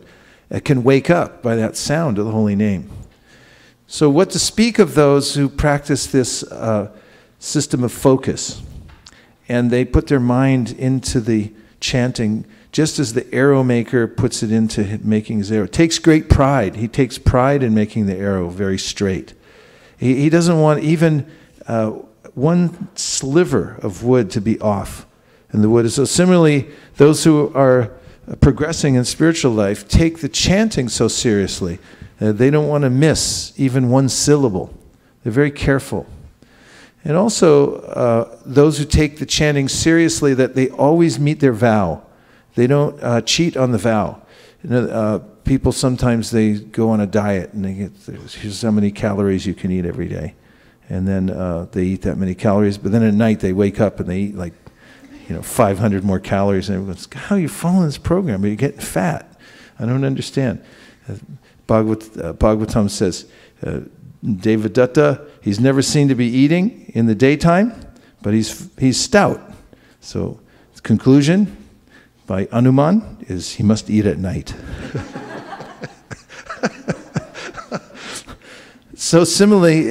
can wake up by that sound of the holy name. So what to speak of those who practice this system of focus, and they put their mind into the chanting, just as the arrow maker puts it into making his arrow. Takes great pride. He takes pride in making the arrow very straight. He doesn't want, even one sliver of wood to be off. And the wood is so similarly, those who are progressing in spiritual life take the chanting so seriously. They don't want to miss even one syllable. They're very careful. And also, those who take the chanting seriously, that they always meet their vow. They don't cheat on the vow. People sometimes, they go on a diet and they get, here's how many calories you can eat every day. And then they eat that many calories, but then at night they wake up and they eat like 500 more calories, and everyone's, how are you following this program? But you're getting fat. I don't understand. Bhagavatam says, Devadatta, he's never seen to be eating in the daytime, but he's stout. So the conclusion by Anuman is he must eat at night. So similarly,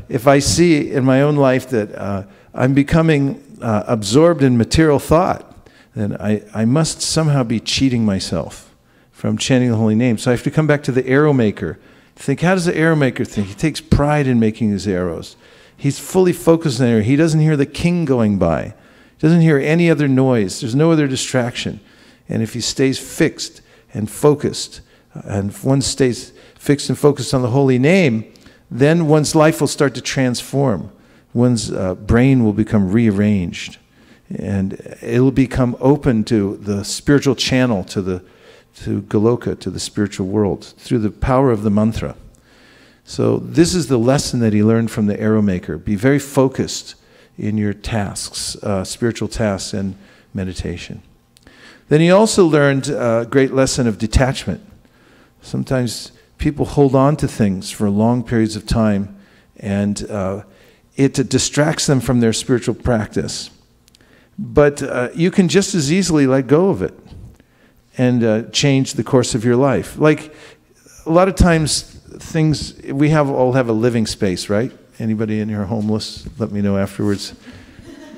if I see in my own life that I'm becoming absorbed in material thought, then I must somehow be cheating myself from chanting the holy name. So I have to come back to the arrow maker. Think, how does the arrow maker think? He takes pride in making his arrows. He's fully focused on the arrow. He doesn't hear the king going by. He doesn't hear any other noise. There's no other distraction. And if he stays fixed and focused, and if one stays fixed and focused on the holy name, then one's life will start to transform. One's brain will become rearranged, and it will become open to the spiritual channel, to Goloka, to the spiritual world, through the power of the mantra. So this is the lesson that he learned from the arrow maker. Be very focused in your tasks, spiritual tasks and meditation. Then he also learned a great lesson of detachment. Sometimes people hold on to things for long periods of time, and it distracts them from their spiritual practice. But you can just as easily let go of it and change the course of your life. Like a lot of times things, we all have a living space, right? Anybody in here homeless? Let me know afterwards.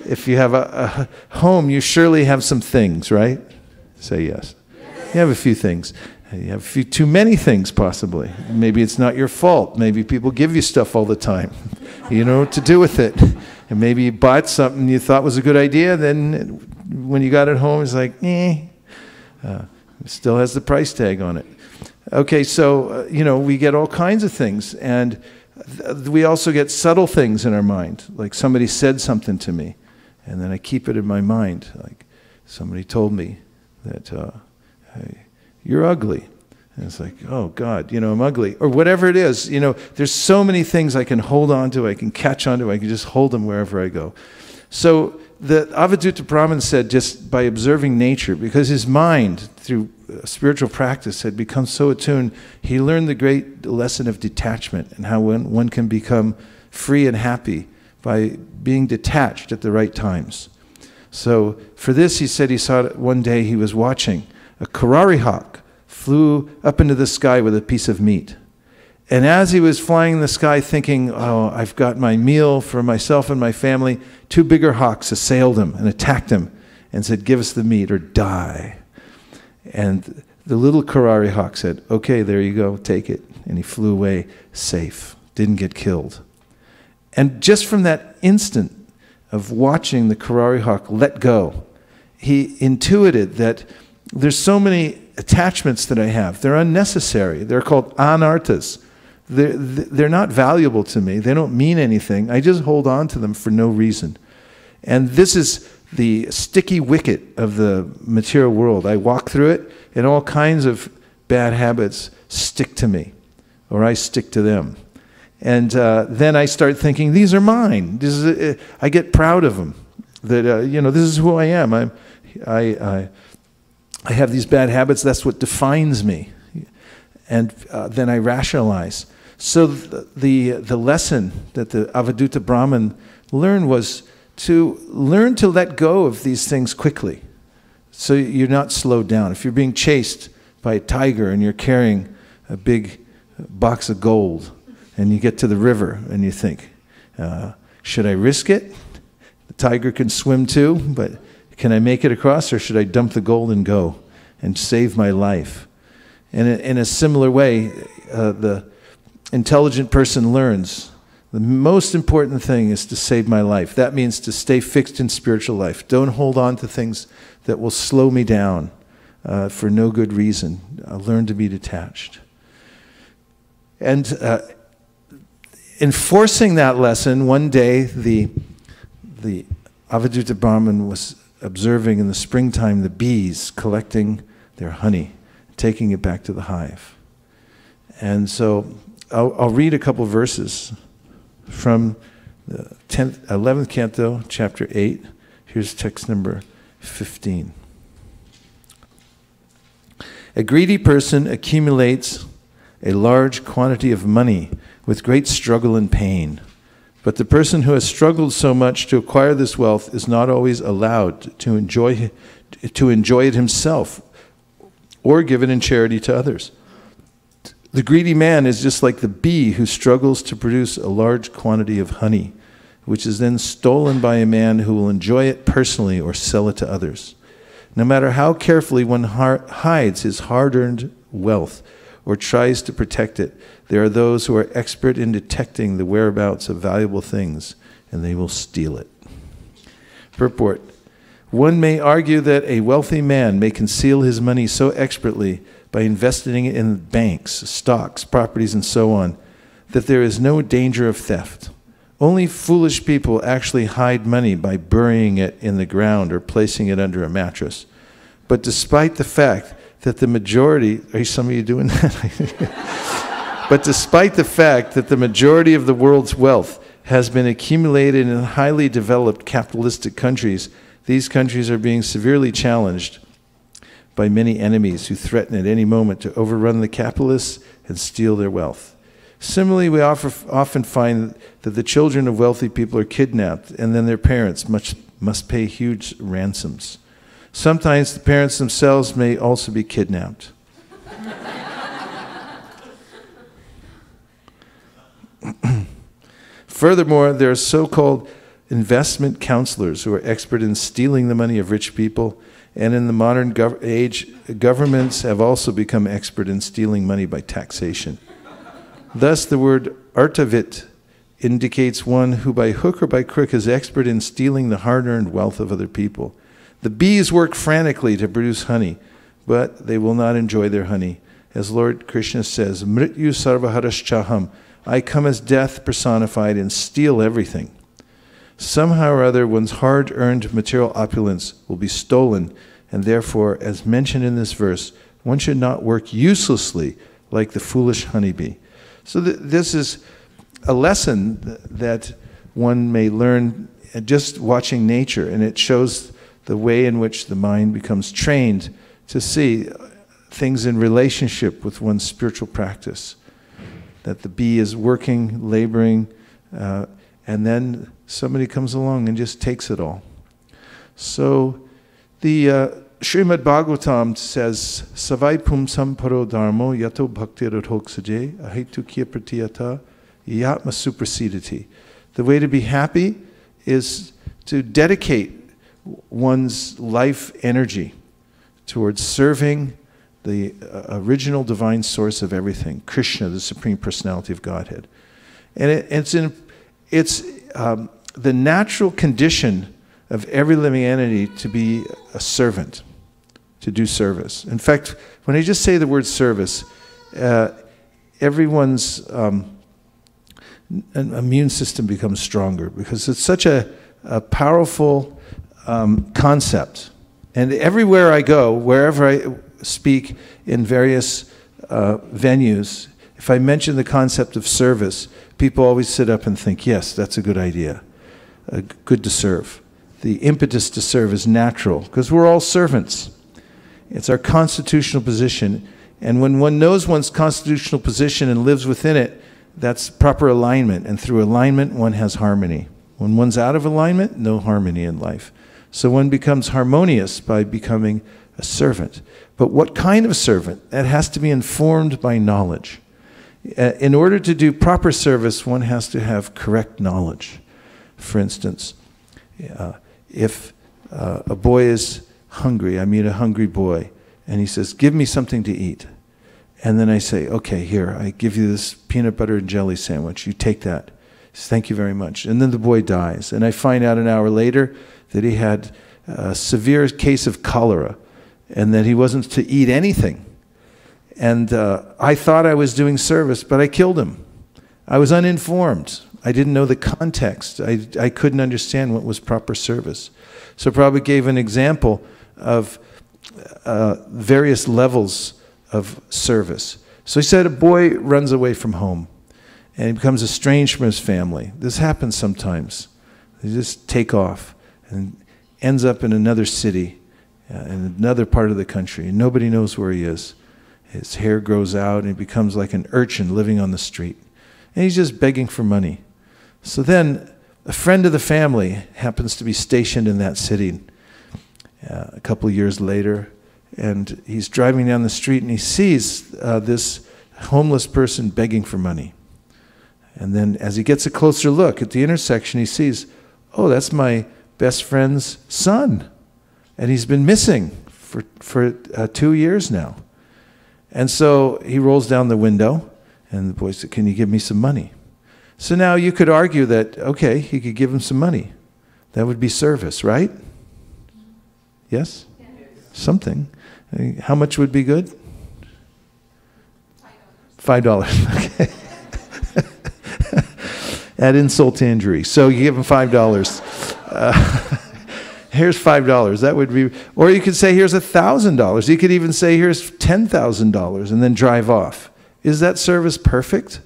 If you have a home, you surely have some things, right? Say yes. You have a few things. You have too many things, possibly. Maybe it's not your fault. Maybe people give you stuff all the time. You know what to do with it. And maybe you bought something you thought was a good idea, then when you got it home, it's like, it still has the price tag on it. Okay, so, we get all kinds of things. And we also get subtle things in our mind. Like somebody said something to me, and then I keep it in my mind. Like somebody told me that, hey, you're ugly. And it's like, oh God, I'm ugly. Or whatever it is, there's so many things I can hold on to, I can catch on to, I can just hold them wherever I go. So the Avadhuta Brahman said, just by observing nature, because his mind, through spiritual practice, had become so attuned, he learned the great lesson of detachment and how one can become free and happy by being detached at the right times. So for this, he said he saw it one day he was watching. A Karari hawk flew up into the sky with a piece of meat. And as he was flying in the sky thinking, oh, I've got my meal for myself and my family, two bigger hawks assailed him and attacked him and said, give us the meat or die. And the little Karari hawk said, okay, there you go, take it. And he flew away safe, didn't get killed. And just from that instant of watching the Karari hawk let go, he intuited that there's so many attachments that I have. They're unnecessary. They're called anarthas. They're not valuable to me. They don't mean anything. I just hold on to them for no reason. And this is the sticky wicket of the material world. I walk through it, and all kinds of bad habits stick to me, or I stick to them. And then I start thinking, these are mine. I get proud of them. That this is who I am. I have these bad habits. That's what defines me. And then I rationalize. So the lesson that the Avadhuta Brahman learned was to learn to let go of these things quickly, so you're not slowed down. If you're being chased by a tiger and you're carrying a big box of gold, and you get to the river and you think, should I risk it? The tiger can swim too, but can I make it across, or should I dump the gold and go and save my life? And in a similar way, the intelligent person learns The most important thing is to save my life. That means to stay fixed in spiritual life. Don't hold on to things that will slow me down for no good reason. Learn to be detached. And enforcing that lesson, one day the Avaduta Brahman was observing in the springtime the bees collecting their honey, taking it back to the hive. And so I'll read a couple verses from the 11th canto, chapter 8. Here's text number 15. A greedy person accumulates a large quantity of money with great struggle and pain. But the person who has struggled so much to acquire this wealth is not always allowed to enjoy it himself or give it in charity to others. The greedy man is just like the bee who struggles to produce a large quantity of honey, which is then stolen by a man who will enjoy it personally or sell it to others. No matter how carefully one hides his hard-earned wealth or tries to protect it, there are those who are expert in detecting the whereabouts of valuable things, and they will steal it. Purport. One may argue that a wealthy man may conceal his money so expertly by investing it in banks, stocks, properties, and so on, that there is no danger of theft. Only foolish people actually hide money by burying it in the ground or placing it under a mattress. But despite the fact that the majority, are some of you doing that? But despite the fact that the majority of the world's wealth has been accumulated in highly developed capitalistic countries, these countries are being severely challenged by many enemies who threaten at any moment to overrun the capitalists and steal their wealth. Similarly, we often find that the children of wealthy people are kidnapped, and then their parents must pay huge ransoms. Sometimes the parents themselves may also be kidnapped. Furthermore, there are so-called investment counselors who are expert in stealing the money of rich people, and in the modern age, governments have also become expert in stealing money by taxation. Thus, the word artavit indicates one who by hook or by crook is expert in stealing the hard-earned wealth of other people. The bees work frantically to produce honey, but they will not enjoy their honey. As Lord Krishna says, Mrityu sarvaharaschaham, I come as death personified and steal everything. Somehow or other, one's hard-earned material opulence will be stolen, and therefore, as mentioned in this verse, one should not work uselessly like the foolish honeybee. So this is a lesson that one may learn just watching nature, and it shows the way in which the mind becomes trained to see things in relationship with one's spiritual practice. That the bee is working, laboring, and then somebody comes along and just takes it all. So the Srimad Bhagavatam says, Savai pum samparo dharmo yato bhakti radhoksaje ahitukya pratiyata yatma suprasidati. The way to be happy is to dedicate one's life energy towards serving the original divine source of everything, Krishna, the Supreme Personality of Godhead. And it's the natural condition of every living entity to be a servant, to do service. In fact, when I just say the word service, everyone's immune system becomes stronger because it's such a powerful concept. And everywhere I go, wherever I speak in various venues, if I mention the concept of service, people always sit up and think, yes, that's a good idea, good to serve. The impetus to serve is natural because we're all servants. It's our constitutional position. And when one knows one's constitutional position and lives within it, that's proper alignment. And through alignment, one has harmony. When one's out of alignment, no harmony in life. So one becomes harmonious by becoming a servant. But what kind of servant? That has to be informed by knowledge. In order to do proper service, one has to have correct knowledge. For instance, if a boy is hungry, I meet a hungry boy, and he says, give me something to eat. And then I say, okay, here, I give you this peanut butter and jelly sandwich. You take that. says, thank you very much. And then the boy dies. And I find out an hour later that he had a severe case of cholera and that he wasn't to eat anything. And I thought I was doing service, but I killed him. I was uninformed. I didn't know the context. I couldn't understand what was proper service. So Prabhupada gave an example of various levels of service. So he said a boy runs away from home and he becomes estranged from his family. This happens sometimes. They just take off and ends up in another city, in another part of the country, and nobody knows where he is. His hair grows out and he becomes like an urchin living on the street. And he's just begging for money. So then a friend of the family happens to be stationed in that city a couple of years later, and he's driving down the street and he sees this homeless person begging for money. And then as he gets a closer look at the intersection, he sees, oh, that's my best friend's son. And he's been missing for 2 years now. And so he rolls down the window, and the boy said, can you give me some money? So now you could argue that, okay, he could give him some money. That would be service, right? Yes? Yes. Something. How much would be good? $5. Okay. Add insult to injury. So you give him $5. Here's $5. That would be, or you could say, here's $1,000. You could even say, here's $10,000, and then drive off. Is that service perfect?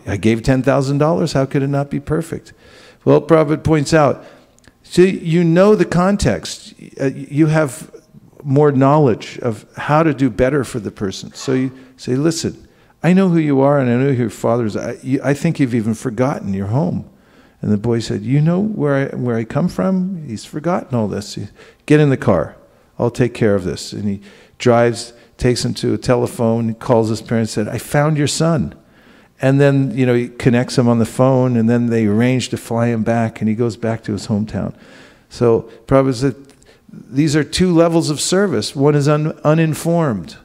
I gave $10,000. How could it not be perfect? Well, Prabhupada points out, see, you know the context. You have more knowledge of how to do better for the person. So you say, listen, I know who you are, and I know who your father is. I think you've even forgotten your home. And the boy said, you know where I come from? He's forgotten all this. Get in the car. I'll take care of this. And he drives, takes him to a telephone, calls his parents, said, I found your son. And then, he connects him on the phone, and then they arrange to fly him back, and he goes back to his hometown. So Prabhupada said, these are two levels of service. One is uninformed.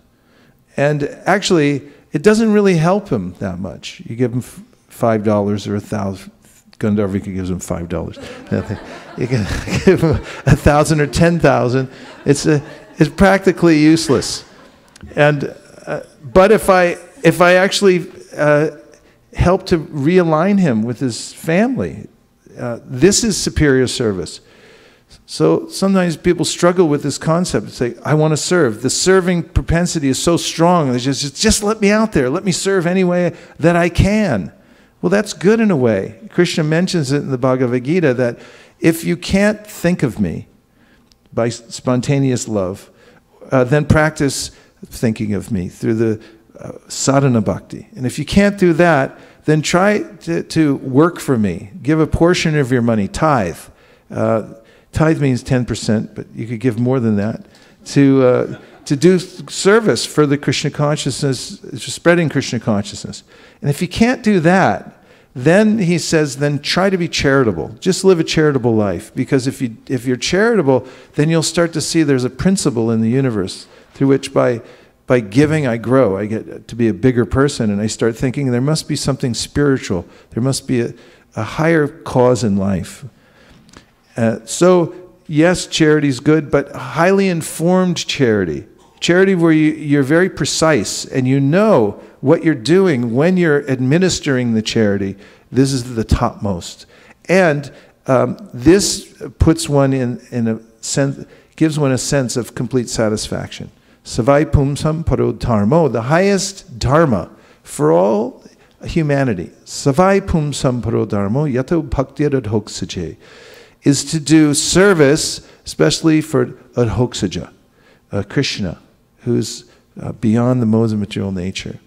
And actually, it doesn't really help him that much. You give him $5 or $1,000. Gandharvika gives him $5. You can give him $1,000 or $10,000. It's practically useless. And but if I actually help to realign him with his family, this is superior service. So sometimes people struggle with this concept and say, I want to serve. The serving propensity is so strong. They just let me out there. Let me serve any way that I can. Well, that's good in a way. Krishna mentions it in the Bhagavad Gita that if you can't think of me by spontaneous love, then practice thinking of me through the sadhana bhakti. And if you can't do that, then try to work for me. Give a portion of your money, tithe. Tithe means 10%, but you could give more than that, to do service for the Krishna consciousness, spreading Krishna consciousness. And if you can't do that, then he says, then try to be charitable. Just live a charitable life. Because if you're charitable, then you'll start to see there's a principle in the universe through which by giving I grow. I get to be a bigger person, and I start thinking there must be something spiritual. There must be a higher cause in life. So, yes, charity is good, but highly informed charity. Charity where you're very precise and you know what you're doing when you're administering the charity. This is the topmost. And this puts one in a sense, gives one a sense of complete satisfaction. Savai pumsam paro dharmo, the highest dharma for all humanity. Savai pumsam paro dharmo yato bhaktir adhoksaje, is to do service, especially for adhoksaja, Krishna, who's beyond the modes of material nature.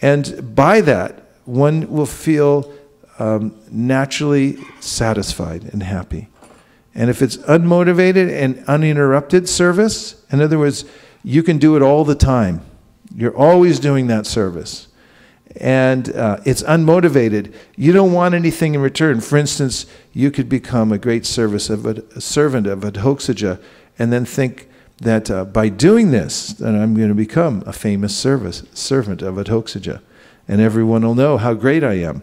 And by that, one will feel naturally satisfied and happy. And if it's unmotivated and uninterrupted service, in other words, you can do it all the time. You're always doing that service. And it's unmotivated. You don't want anything in return. For instance, you could become a great servant of adhoksaja and then think that by doing this, then I'm going to become a famous servant of adhoksaja. And everyone will know how great I am.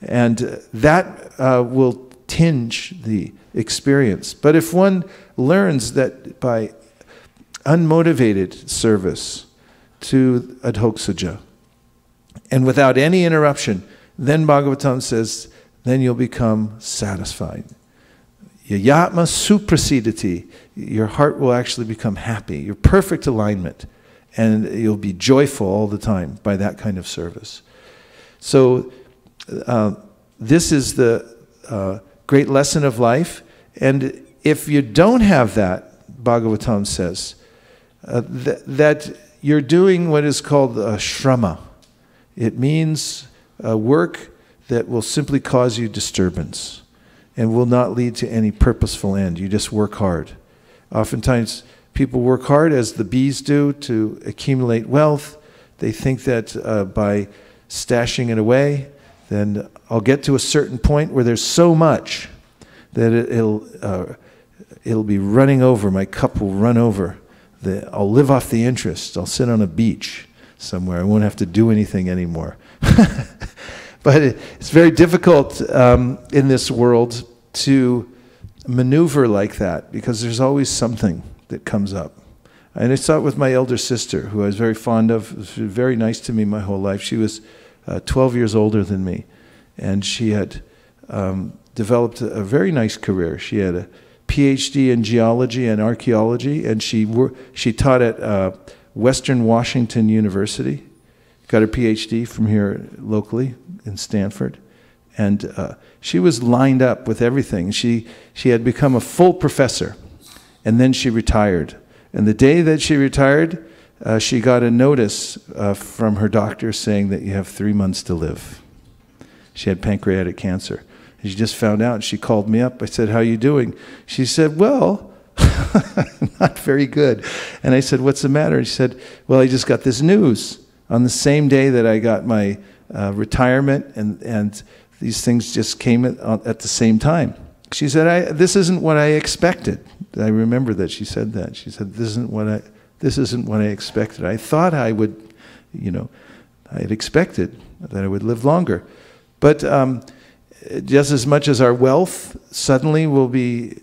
And that will tinge the experience. But if one learns that by unmotivated service to Adhoksaja, and without any interruption, then Bhagavatam says, then you'll become satisfied. Yayatma suprasidati, your heart will actually become happy, your perfect alignment, and you'll be joyful all the time by that kind of service. So this is the great lesson of life, and if you don't have that, Bhagavatam says, that you're doing what is called shrama. It means work that will simply cause you disturbance and will not lead to any purposeful end. You just work hard. Oftentimes, people work hard, as the bees do, to accumulate wealth. They think that by stashing it away, then I'll get to a certain point where there's so much that it'll be running over. My cup will run over. I'll live off the interest. I'll sit on a beach somewhere. I won't have to do anything anymore. But it's very difficult in this world to maneuver like that, because there's always something that comes up. And I saw it with my elder sister, who I was very fond of. She was very nice to me my whole life. She was 12 years older than me, and she had developed a very nice career. She had a PhD in geology and archaeology, and she taught at Western Washington University. Got her PhD from here locally in Stanford. And she was lined up with everything. She had become a full professor, and then she retired. And the day that she retired, she got a notice from her doctor saying that you have 3 months to live. She had pancreatic cancer. And she just found out. She called me up. I said, "How are you doing?" She said, "Well, not very good." And I said, "What's the matter?" And she said, "Well, I just got this news on the same day that I got my retirement, and these things just came at the same time." She said, "This isn't what I expected." I remember that she said that. She said, "This isn't what I expected. I thought I would, I had expected that I would live longer. But just as much as our wealth suddenly will be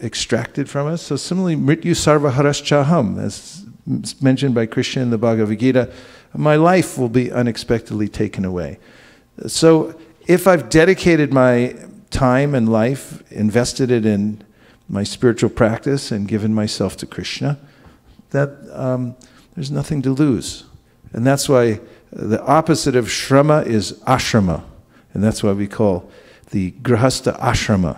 extracted from us, so similarly, mrityu sarva haraschaham, as mentioned by Krishna in the Bhagavad Gita, my life will be unexpectedly taken away. So if I've dedicated my time and life, invested it in my spiritual practice and given myself to Krishna, that there's nothing to lose. And that's why the opposite of shrama is ashrama. And that's why we call the grihastha ashrama,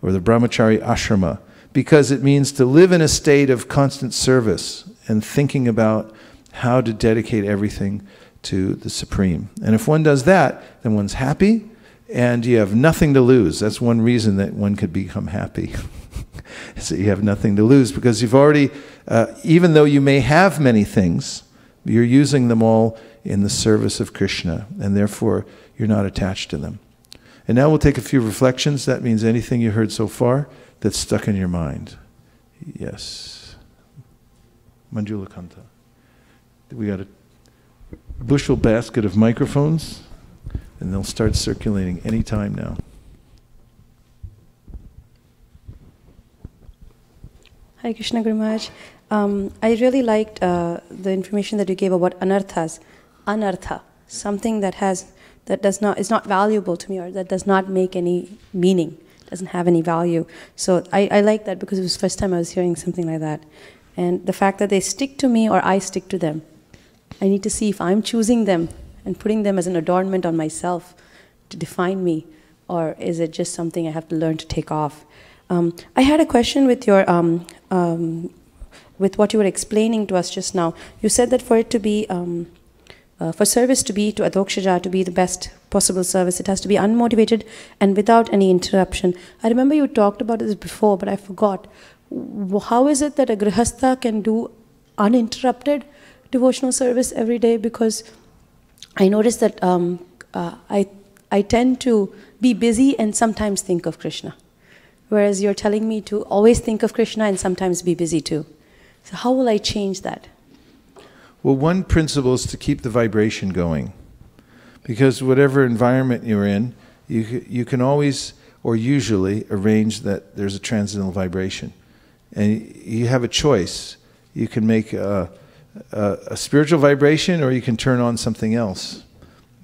or the brahmacari ashrama, because it means to live in a state of constant service and thinking about how to dedicate everything to the Supreme. And if one does that, then one's happy, and you have nothing to lose. That's one reason that one could become happy. So you have nothing to lose, because you've already, even though you may have many things, you're using them all in the service of Krishna, and therefore you're not attached to them. And now we'll take a few reflections. That means anything you heard so far that's stuck in your mind. Yes. Manjula Kanta. We got a bushel basket of microphones, and they'll start circulating any time now. Hare Krishna Guru Maharaj. I really liked the information that you gave about anarthas. Anartha, something that is not valuable to me, or that does not make any meaning, doesn't have any value. So I like that, because it was the first time I was hearing something like that. And the fact that they stick to me or I stick to them. I need to see if I'm choosing them and putting them as an adornment on myself to define me, or is it just something I have to learn to take off. I had a question with your with what you were explaining to us just now. You said that for it to be for service to Adhokshaja to be the best possible service, it has to be unmotivated and without any interruption. I remember you talked about this before, but I forgot. How is it that a grihastha can do uninterrupted devotional service every day? Because I noticed that I tend to be busy and sometimes think of Krishna, whereas you're telling me to always think of Krishna and sometimes be busy too. So how will I change that? Well, one principle is to keep the vibration going, because whatever environment you're in, you can always or usually arrange that there's a transcendental vibration. And you have a choice. You can make a spiritual vibration, or you can turn on something else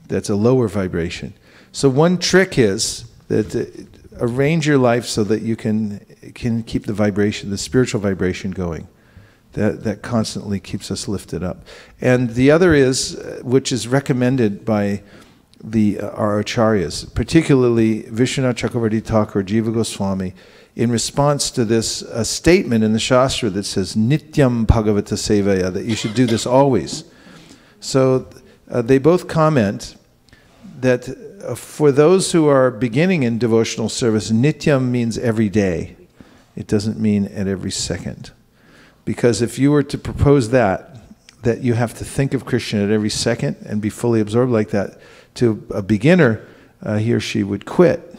that's a lower vibration. So one trick is that arrange your life so that you can keep the vibration, the spiritual vibration going. That constantly keeps us lifted up. And the other is, which is recommended by our acharyas, particularly Vishwanath Chakravarti Thakur, Jiva Goswami, in response to this statement in the Shastra that says, Nityam Bhagavata Sevaya, that you should do this always. So they both comment that for those who are beginning in devotional service, Nityam means every day. It doesn't mean at every second. Because if you were to propose that you have to think of Krishna at every second and be fully absorbed like that, to a beginner, he or she would quit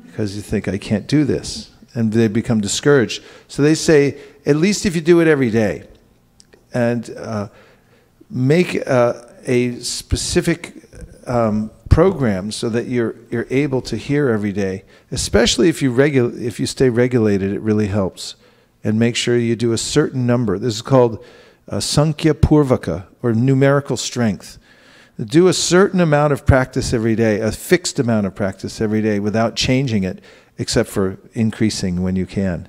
because you think, I can't do this. And they become discouraged. So they say, at least if you do it every day, and make a specific program so that you're able to hear every day. Especially if you stay regulated, it really helps. And make sure you do a certain number. This is called Sankhya Purvaka, or numerical strength. Do a certain amount of practice every day, a fixed amount of practice every day without changing it, except for increasing when you can.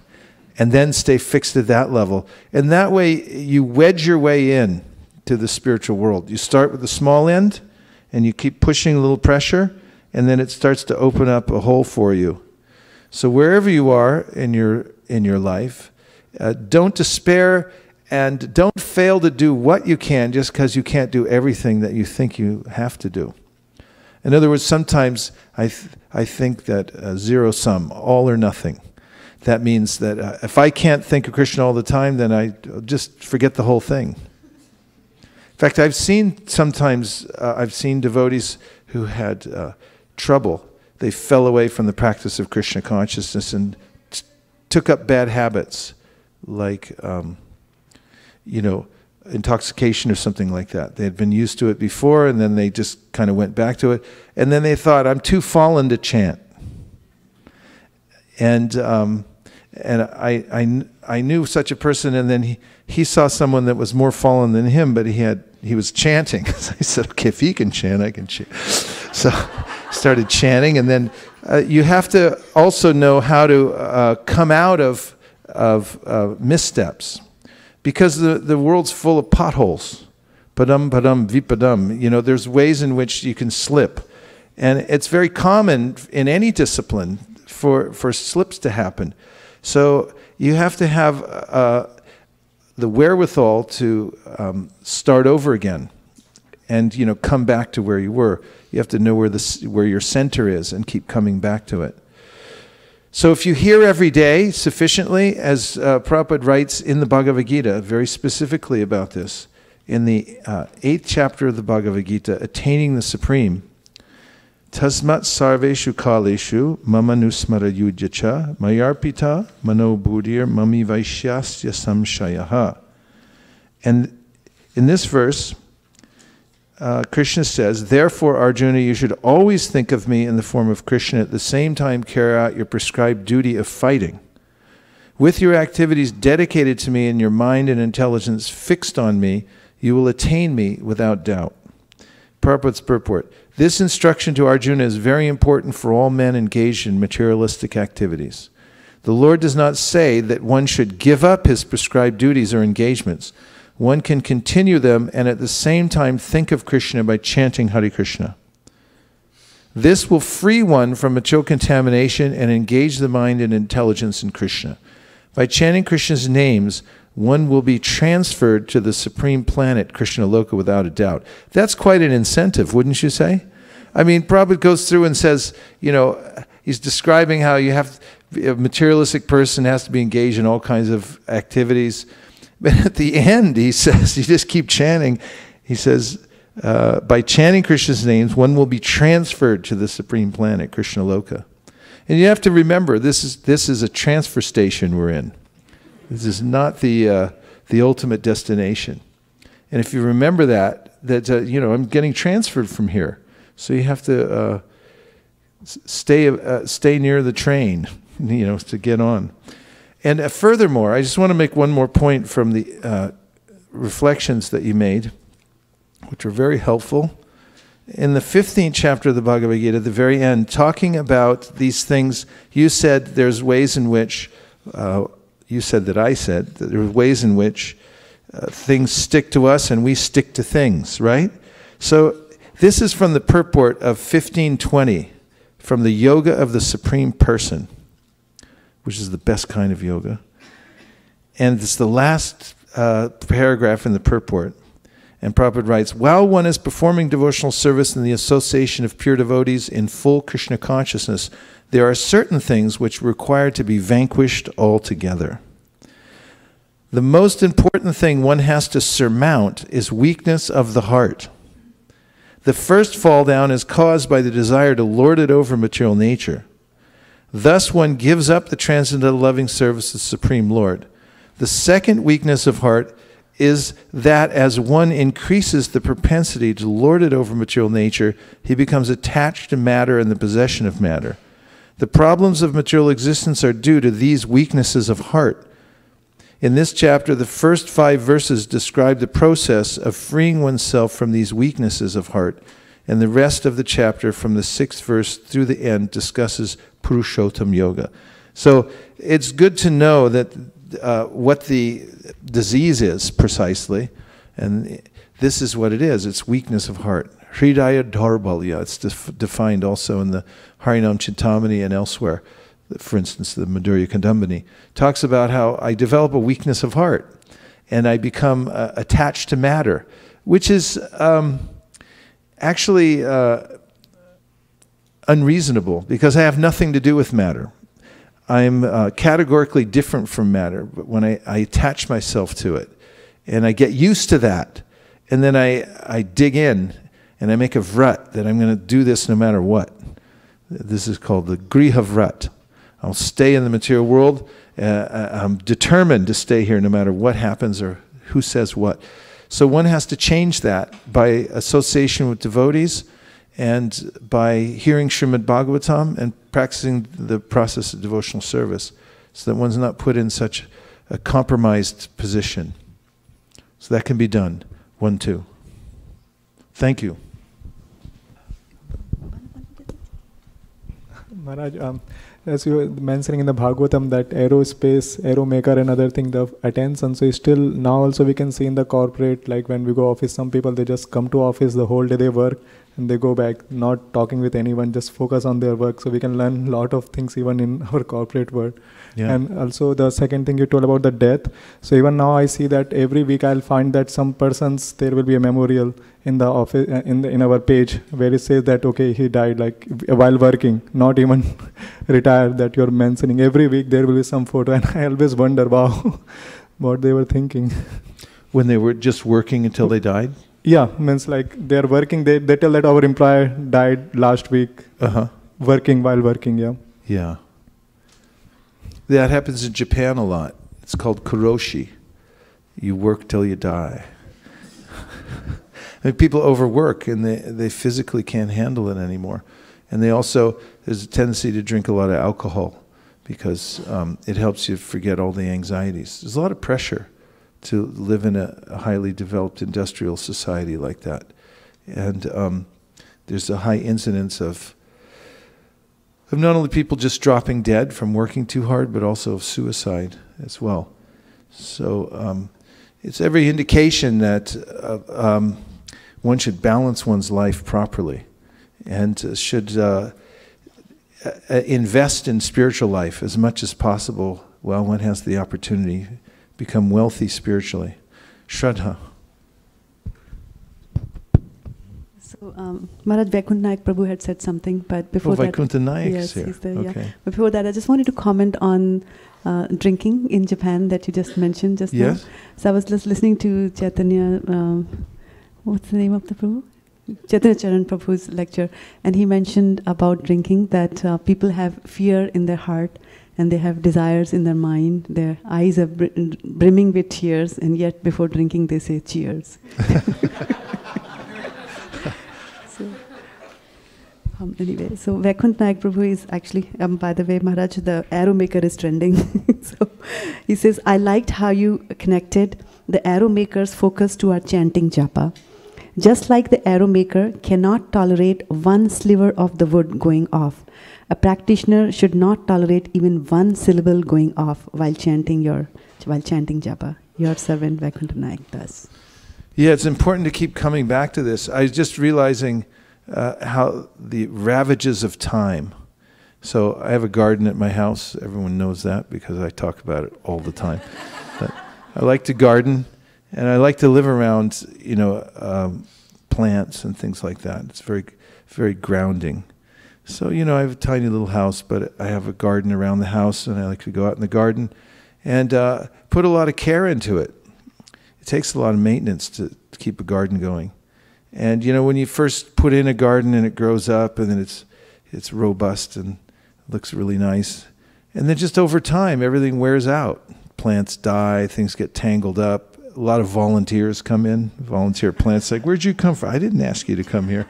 And then stay fixed at that level. And that way you wedge your way in to the spiritual world. You start with the small end, and you keep pushing a little pressure, and then it starts to open up a hole for you. So wherever you are in your life, don't despair and don't fail to do what you can just because you can't do everything that you think you have to do. In other words, sometimes I think that zero sum, all or nothing. That means that if I can't think of Krishna all the time, then I just forget the whole thing. In fact, I've seen devotees who had trouble. They fell away from the practice of Krishna consciousness and took up bad habits, like intoxication or something like that. They had been used to it before, and then they just kind of went back to it. And then they thought, I'm too fallen to chant. And I knew such a person, and then he saw someone that was more fallen than him, but he was chanting. So I said, okay, if he can chant, I can chant. So started chanting, and then you have to also know how to come out of missteps. Because the world's full of potholes. Padam, padam, vipadam. There's ways in which you can slip. And it's very common in any discipline for slips to happen. So you have to have the wherewithal to start over again and come back to where you were. You have to know where your center is and keep coming back to it. So if you hear every day sufficiently, as Prabhupada writes in the Bhagavad Gita, very specifically about this, in the 8th chapter of the Bhagavad Gita, Attaining the Supreme, Tasmat sarveshu kaleshu mamanusmara yujyacha mayarpita mano buddhir mami vaishyasya samshayaha. And in this verse, Krishna says, therefore, Arjuna, you should always think of me in the form of Krishna, at the same time carry out your prescribed duty of fighting. With your activities dedicated to me and your mind and intelligence fixed on me, you will attain me without doubt. Prabhupada's purport. This instruction to Arjuna is very important for all men engaged in materialistic activities. The Lord does not say that one should give up his prescribed duties or engagements. One can continue them and at the same time think of Krishna by chanting Hare Krishna. This will free one from material contamination and engage the mind and intelligence in Krishna. By chanting Krishna's names, one will be transferred to the supreme planet, Krishna Loka, without a doubt. That's quite an incentive, wouldn't you say? I mean, Prabhupada goes through and says, he's describing how a materialistic person has to be engaged in all kinds of activities. But at the end, he says, you just keep chanting. He says, by chanting Krishna's names, one will be transferred to the supreme planet, Krishna Loka. And you have to remember, this is a transfer station we're in. This is not the ultimate destination. And if you remember that I'm getting transferred from here. So you have to stay near the train, to get on. And furthermore, I just want to make one more point from the reflections that you made, which are very helpful. In the 15th chapter of the Bhagavad Gita, at the very end, talking about these things, you said there's ways in which, you said that I said, that there are ways in which things stick to us and we stick to things, right? So this is from the purport of 1520, from the Yoga of the Supreme Person, which is the best kind of yoga. And it's the last paragraph in the purport. And Prabhupada writes, while one is performing devotional service in the association of pure devotees in full Krishna consciousness, there are certain things which require to be vanquished altogether. The most important thing one has to surmount is weakness of the heart. The first fall down is caused by the desire to lord it over material nature. Thus one gives up the transcendental loving service of the Supreme Lord. The second weakness of heart is that as one increases the propensity to lord it over material nature, he becomes attached to matter and the possession of matter. The problems of material existence are due to these weaknesses of heart. In this chapter, the first 5 verses describe the process of freeing oneself from these weaknesses of heart, and the rest of the chapter from the 6th verse through the end discusses Purushottam Yoga. So it's good to know that what the disease is precisely, and this is what it is. It's weakness of heart. Hridaya Dharbalya. It's defined also in the Harinam Chintamani and elsewhere. For instance, the Madhurya Kadambini talks about how I develop a weakness of heart and I become attached to matter, which is actually unreasonable because I have nothing to do with matter. I'm categorically different from matter, but when I attach myself to it and I get used to that, and then I dig in and I make a vrat that I'm going to do this no matter what. This is called the Griha Vrat. I'll stay in the material world. I'm determined to stay here no matter what happens or who says what. So one has to change that by association with devotees and by hearing Srimad Bhagavatam and practicing the process of devotional service so that one's not put in such a compromised position. So that can be done. 1, 2. Thank you. Maharaj, as you were mentioning in the Bhagavatam that aerospace, aero maker and other thing, the attention, so still now also we can see in the corporate, like when we go office, some people they just come to office, the whole day they work and they go back, not talking with anyone, just focus on their work. So we can learn a lot of things even in our corporate world. Yeah. And also the second thing you told about the death. So even now I see that every week I'll find that some persons, there will be a memorial in the office, in our page where it says that, okay, he died like while working, not even retired, that you're mentioning. Every week there will be some photo and I always wonder, wow, what they were thinking. When they were just working until they died? Yeah, means like they're working, they tell that our employer died last week, working while working, yeah. Yeah. That happens in Japan a lot. It's called kuroshi. You work till you die. I mean, people overwork and they physically can't handle it anymore. And they also, there's a tendency to drink a lot of alcohol because it helps you forget all the anxieties. There's a lot of pressure to live in a highly developed industrial society like that. And there's a high incidence of not only people just dropping dead from working too hard, but also of suicide as well. So it's every indication that one should balance one's life properly and should invest in spiritual life as much as possible while one has the opportunity, become wealthy spiritually. Shraddha. So, Maharaj Vaikuntha Nayak Prabhu had said something, but before that... Vaikuntha Nayak yes, here. he's there, okay. Yeah. But before that, I just wanted to comment on drinking in Japan that you just mentioned just now. So I was just listening to Chaitanya, what's the name of the Prabhu? Chaitanya Charan Prabhu's lecture, and he mentioned about drinking that people have fear in their heart and they have desires in their mind. Their eyes are brimming with tears, and yet before drinking they say cheers. Anyway, so Vaikunt Nayak Prabhu is actually, by the way, Maharaj, the arrow maker is trending. So he says, I liked how you connected the arrow maker's focus to our chanting japa. Just like the arrow maker cannot tolerate one sliver of the wood going off, a practitioner should not tolerate even one syllable going off while chanting japa. Your servant Vaikunt Nayak does. Yeah, it's important to keep coming back to this. I was just realizing how the ravages of time. So I have a garden at my house. Everyone knows that because I talk about it all the time. But I like to garden, and I like to live around, plants and things like that. It's very, very grounding. So, I have a tiny little house, but I have a garden around the house, and I like to go out in the garden and put a lot of care into it. It takes a lot of maintenance to keep a garden going. And, when you first put in a garden and it grows up and then it's robust and looks really nice. And then just over time, everything wears out. Plants die, things get tangled up. A lot of volunteers come in, volunteer plants. Like, where'd you come from? I didn't ask you to come here.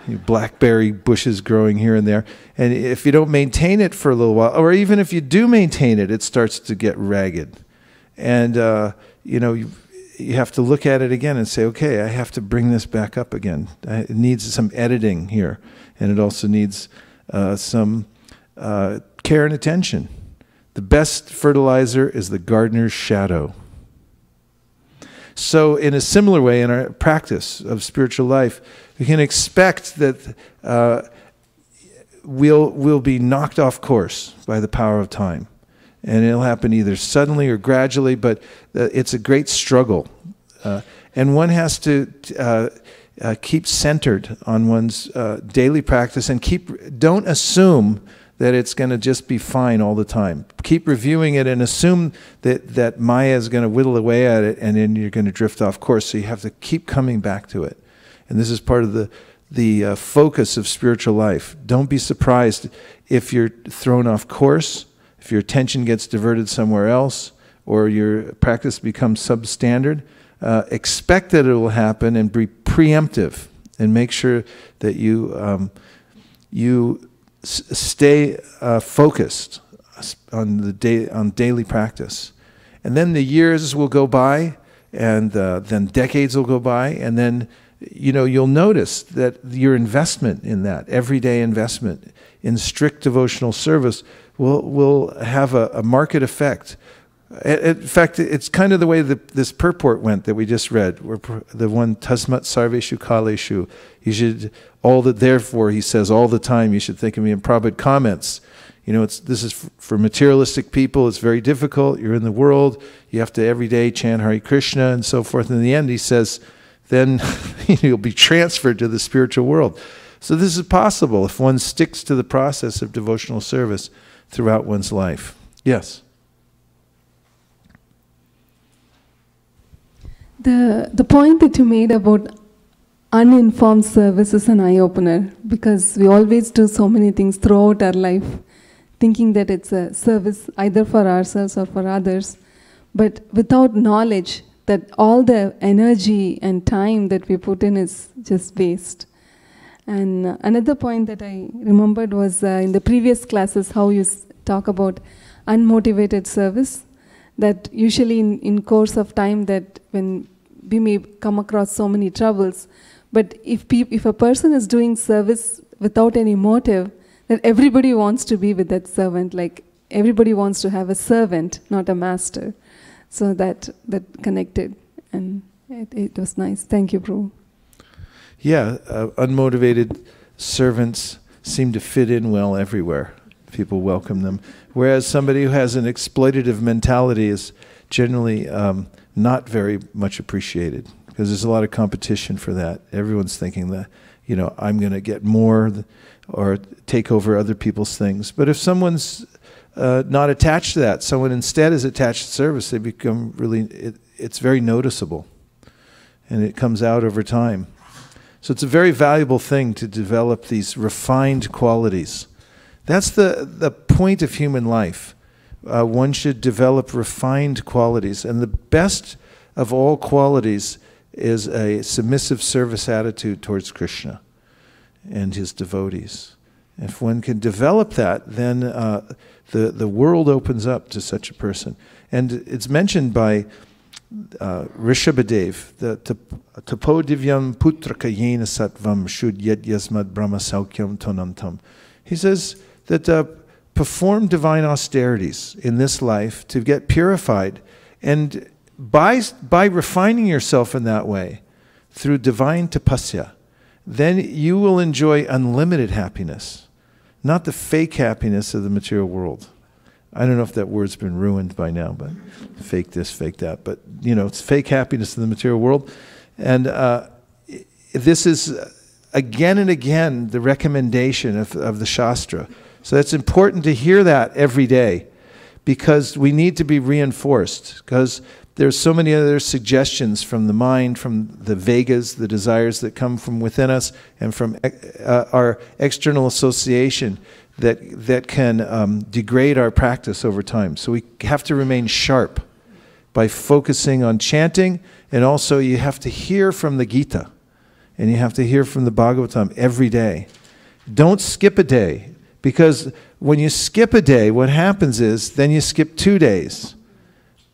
Blackberry bushes growing here and there. And if you don't maintain it for a little while, or even if you do maintain it, it starts to get ragged. And, you have to look at it again and say, okay, I have to bring this back up again. It needs some editing here. And it also needs some care and attention. The best fertilizer is the gardener's shadow. So in a similar way, in our practice of spiritual life, we can expect that we'll be knocked off course by the power of time. And it'll happen either suddenly or gradually, but it's a great struggle. And one has to keep centered on one's daily practice and don't assume that it's going to just be fine all the time. Keep reviewing it and assume that Maya is going to whittle away at it and then you're going to drift off course. So you have to keep coming back to it. And this is part of the focus of spiritual life. Don't be surprised if you're thrown off course, if your attention gets diverted somewhere else, or your practice becomes substandard. Expect that it will happen and be preemptive and make sure that you stay focused on daily practice. And then the years will go by, and then decades will go by, and then you'll notice that your investment in that, everyday investment in strict devotional service, will have a marked effect. In fact, it's kind of the way this purport went that we just read, where the one tasmat sarveshu kaleshu, you should therefore he says all the time you should think of me. And Prabhupada comments, this is for materialistic people. It's very difficult. You're in the world. You have to every day chant Hare Krishna and so forth. And in the end, he says, then you'll be transferred to the spiritual world. So this is possible if one sticks to the process of devotional service throughout one's life. Yes. The point that you made about uninformed service is an eye-opener, because we always do so many things throughout our life, thinking that it's a service either for ourselves or for others, but without knowledge that all the energy and time that we put in is just waste. And another point that I remembered was in the previous classes how you talk about unmotivated service, that usually in course of time that when we may come across so many troubles, but if a person is doing service without any motive, that everybody wants to be with that servant, like everybody wants to have a servant, not a master. So that connected, and it was nice. Thank you, Prabhu. Yeah, unmotivated servants seem to fit in well everywhere. People welcome them. Whereas somebody who has an exploitative mentality is generally not very much appreciated, because there's a lot of competition for that. Everyone's thinking that, I'm going to get more or take over other people's things. But if someone's not attached to that, someone instead is attached to service, they become it's very noticeable. And it comes out over time. So it's a very valuable thing to develop these refined qualities. That's the point of human life. One should develop refined qualities. And the best of all qualities is a submissive service attitude towards Krishna. and his devotees. If one can develop that, then the world opens up to such a person. And it's mentioned by Rishabhadev, the tapo divyam putraka yena satvam shud yed yasmad brahma saukyam tonantam. He says that perform divine austerities in this life to get purified, and by refining yourself in that way through divine tapasya, then you will enjoy unlimited happiness, not the fake happiness of the material world. I don't know if that word's been ruined by now, but fake this, fake that. But, it's fake happiness in the material world. And this is, again and again, the recommendation of the Shastra. So it's important to hear that every day, because we need to be reinforced, because there's so many other suggestions from the mind, from the Vegas, the desires that come from within us, and from our external association that can degrade our practice over time. So we have to remain sharp by focusing on chanting, and also you have to hear from the Gita, and you have to hear from the Bhagavatam every day. Don't skip a day, because when you skip a day, what happens is then you skip 2 days.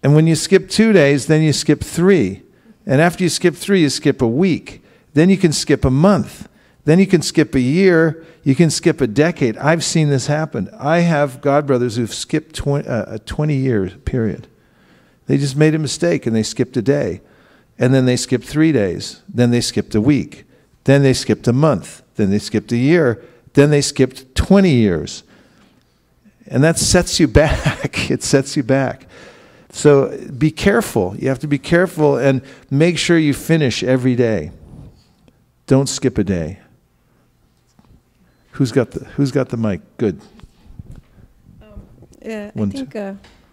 And when you skip 2 days, then you skip 3. And after you skip 3, you skip a week. Then you can skip a month. Then you can skip a year. You can skip a decade. I've seen this happen. I have godbrothers who've skipped a 20-year period. They just made a mistake and they skipped a day. And then they skipped 3 days. Then they skipped a week. Then they skipped a month. Then they skipped a year. Then they skipped 20 years. And that sets you back. It sets you back. So be careful. You have to be careful and make sure you finish every day. Don't skip a day. Who's got the mic? Good. I think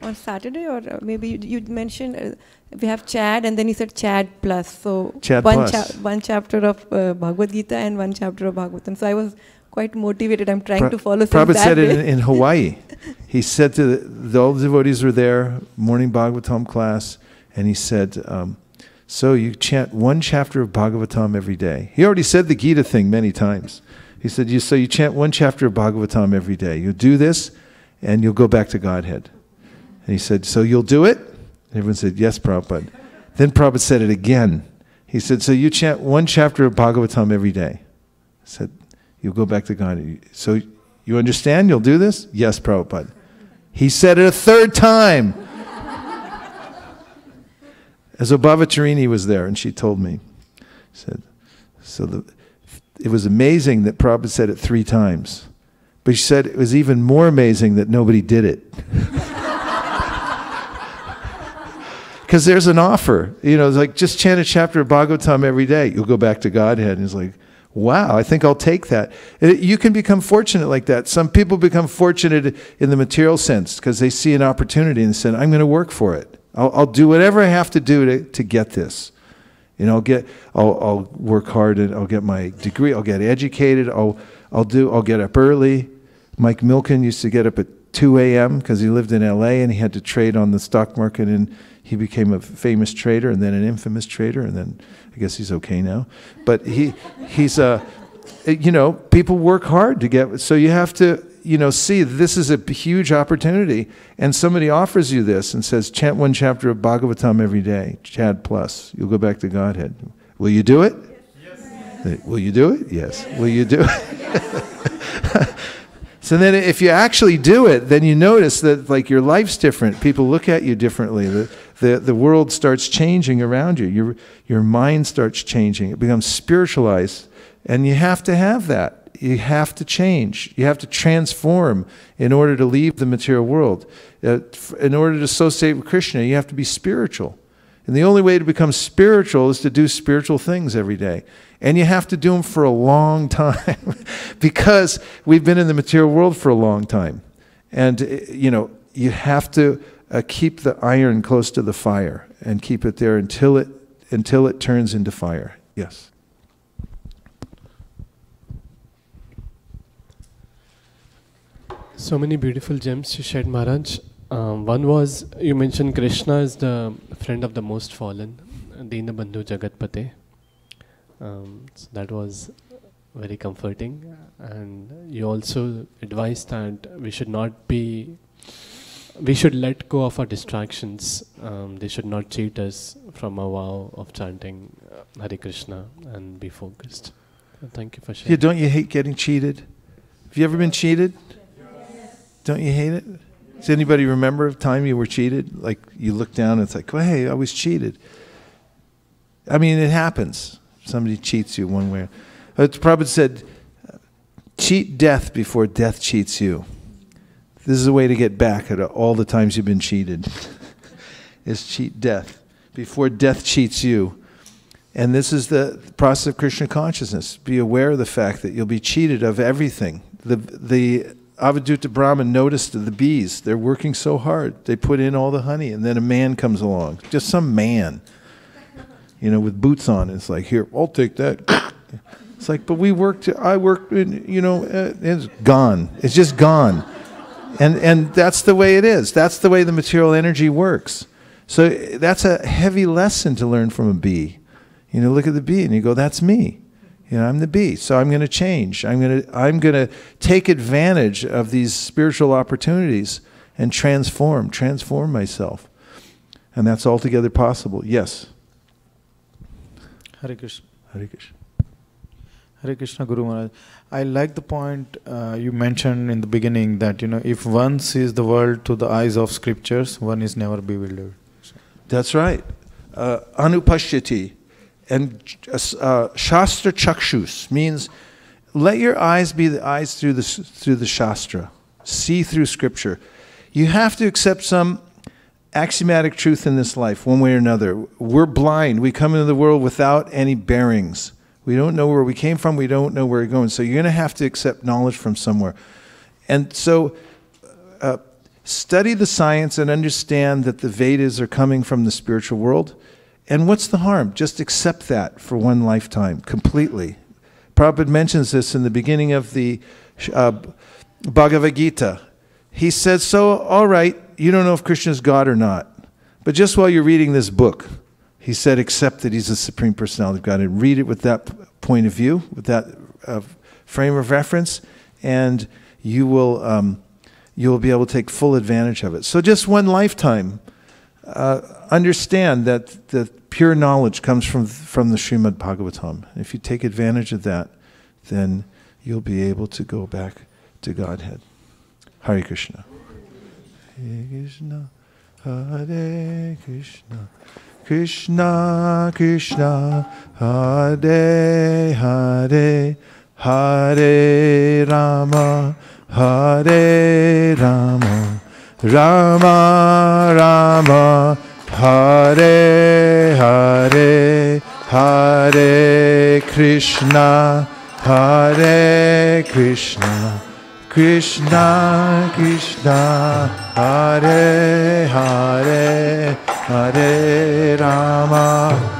on Saturday, or maybe you mentioned we have Chad, and then you said Chad plus. So Chad one chapter of Bhagavad Gita and one chapter of Bhagavatam. So I was quite motivated. I'm trying to follow. Prabhupada said it in Hawaii. He said to all the devotees were there, morning Bhagavatam class, and he said, so you chant one chapter of Bhagavatam every day. He already said the Gita thing many times. He said, so you chant one chapter of Bhagavatam every day. You'll do this, and you'll go back to Godhead. And he said, so you'll do it? And everyone said, yes, Prabhupada. Then Prabhupada said it again. He said, so you chant one chapter of Bhagavatam every day. I said, you'll go back to God. So you understand? You'll do this? Yes, Prabhupada. He said it a third time. As Bhavatarini was there, and she told me, said, it was amazing that Prabhupada said it 3 times. But she said it was even more amazing that nobody did it. Because there's an offer. It's like, just chant a chapter of Bhagavatam every day. You'll go back to Godhead. And it's like, wow, I think I'll take that. You can become fortunate like that. Some people become fortunate in the material sense because they see an opportunity and say, I'm going to work for it. I'll do whatever I have to do to get this. I'll work hard and I'll get my degree. I'll get educated. I'll get up early. Mike Milken used to get up at 2 a.m. because he lived in LA and he had to trade on the stock market, and he became a famous trader and then an infamous trader, and then I guess he's okay now. But he's people work hard to get, so you have to, see this is a huge opportunity, and somebody offers you this and says, chant one chapter of Bhagavatam every day, Chad plus, you'll go back to Godhead. Will you do it? Yes. Will you do it? Yes. Will you do it? So then if you actually do it, then you notice that your life's different. People look at you differently. The world starts changing around you. Your mind starts changing. It becomes spiritualized. And you have to have that. You have to change. You have to transform in order to leave the material world. In order to associate with Krishna, you have to be spiritual. And the only way to become spiritual is to do spiritual things every day. And you have to do them for a long time because we've been in the material world for a long time. And, you have to keep the iron close to the fire and keep it there until it turns into fire. Yes. So many beautiful gems you shared, Maharaj. One was, you mentioned Krishna is the friend of the most fallen, Dina Bandhu Jagatpate. So that was very comforting. And you also advised that we should let go of our distractions. They should not cheat us from our vow of chanting Hare Krishna and be focused. Thank you for sharing. Yeah, don't you hate getting cheated? Have you ever been cheated? Yes. Don't you hate it? Does anybody remember a time you were cheated? Like you look down and it's like, well, hey, I was cheated. I mean, it happens. Somebody cheats you one way. Prabhupada said, cheat death before death cheats you. This is a way to get back at all the times you've been cheated. Is cheat death before death cheats you. And this is the process of Krishna consciousness. Be aware of the fact that you'll be cheated of everything. The Avadhuta Brahman noticed the bees. They're working so hard. They put in all the honey, and then a man comes along. Just some man, with boots on. It's like, here, I'll take that. It's like, but I worked, it's gone. It's just gone. And that's the way it is. That's the way the material energy works. So that's a heavy lesson to learn from a bee. Look at the bee and you go, that's me. I'm the bee. So I'm going to change. I'm going to take advantage of these spiritual opportunities and transform myself. And that's altogether possible. Yes. Hare Krishna. Hare Krishna. Hare Krishna, Guru Maharaj. I like the point you mentioned in the beginning that, if one sees the world through the eyes of scriptures, one is never bewildered. That's right. Anupashyati. And Shastra Chakshus means let your eyes be the eyes through the Shastra. See through Scripture. You have to accept some axiomatic truth in this life, one way or another. We're blind. We come into the world without any bearings. We don't know where we came from. We don't know where we're going. So you're going to have to accept knowledge from somewhere. And so study the science and understand that the Vedas are coming from the spiritual world. And what's the harm? Just accept that for one lifetime, completely. Prabhupada mentions this in the beginning of the Bhagavad Gita. He said, so, all right, you don't know if Krishna is God or not. But just while you're reading this book, he said, accept that he's the Supreme Personality of God. And read it with that point of view, with that frame of reference, and you will be able to take full advantage of it. So just one lifetime. Understand that the pure knowledge comes from the Srimad Bhagavatam. If you take advantage of that, then you'll be able to go back to Godhead. Hare Krishna. Hare Krishna, Hare Krishna, Krishna Krishna, Hare Hare, Hare Rama, Hare Rama, Rama Rama, Hare Hare, Hare Krishna, Hare Krishna, Krishna Krishna, Hare Hare, Hare Rama.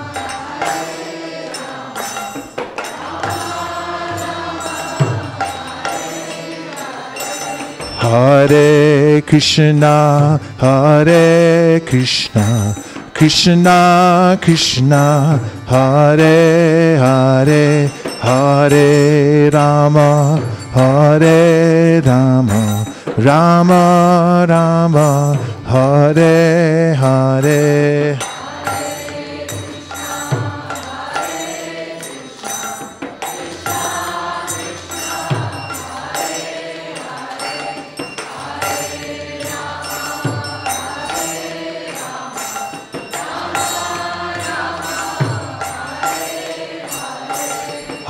Hare Krishna, Hare Krishna, Krishna Krishna, Hare Hare, Hare Rama, Hare Rama, Rama Rama, Hare Hare.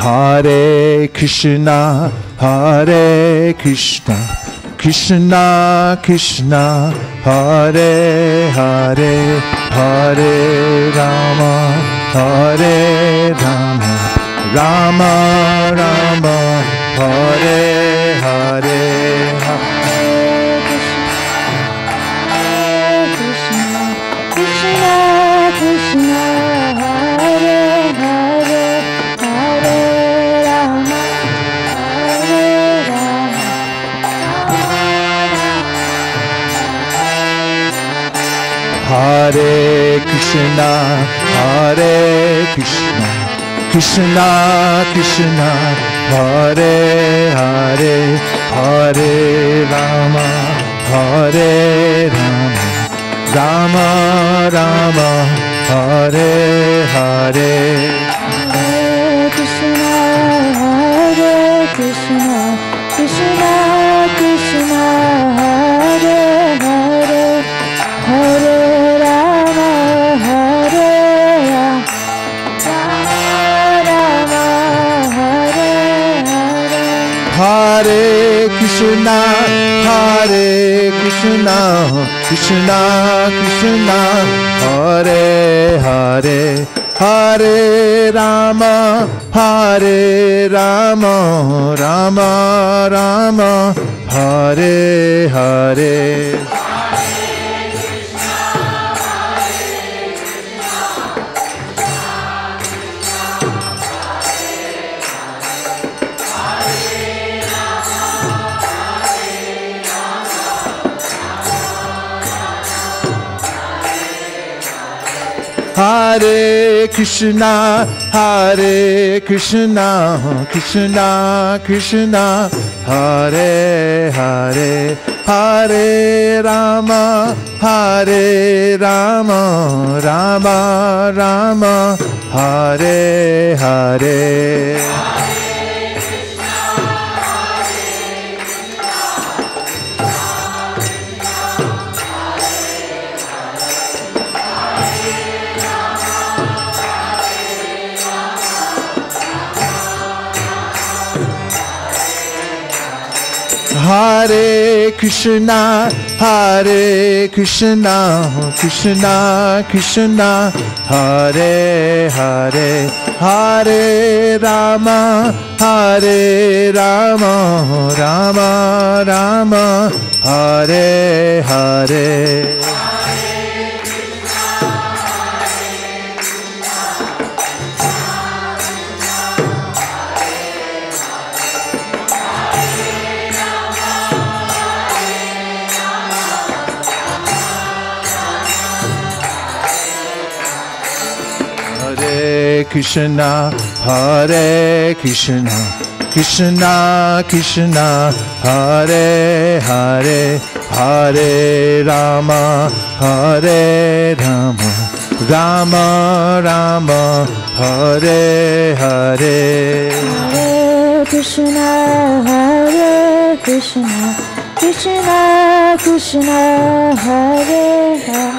Hare Krishna, Hare Krishna, Krishna Krishna, Hare Hare, Hare Rama, Hare Rama, Rama Rama, Hare Hare, Hare Krishna, Krishna Krishna, Hare Hare, Hare Rama, Hare Rama, Hare Krishna, Hare Krishna, Krishna Krishna, Hare Hare, Hare Rama, Hare Rama, Rama Rama, Hare Hare. Hare Krishna, Krishna Krishna, Hare Hare, Hare Rama, Hare Rama, Rama Hare Hare. Hare Krishna, Krishna Krishna, Hare Hare, Hare Rama, Rama Rama, Hare Hare. Hare Krishna, Krishna Krishna, Hare Hare, Hare Rama, Rama Rama, Hare Hare. Hare Krishna, Krishna Krishna, Hare Hare, Hare Rama, Rama Rama, Hare Hare. Krishna, Krishna Krishna, Hare Hare, Hare Rama, Rama Rama, Hare Hare. Hare Krishna, Krishna Krishna, Hare Hare,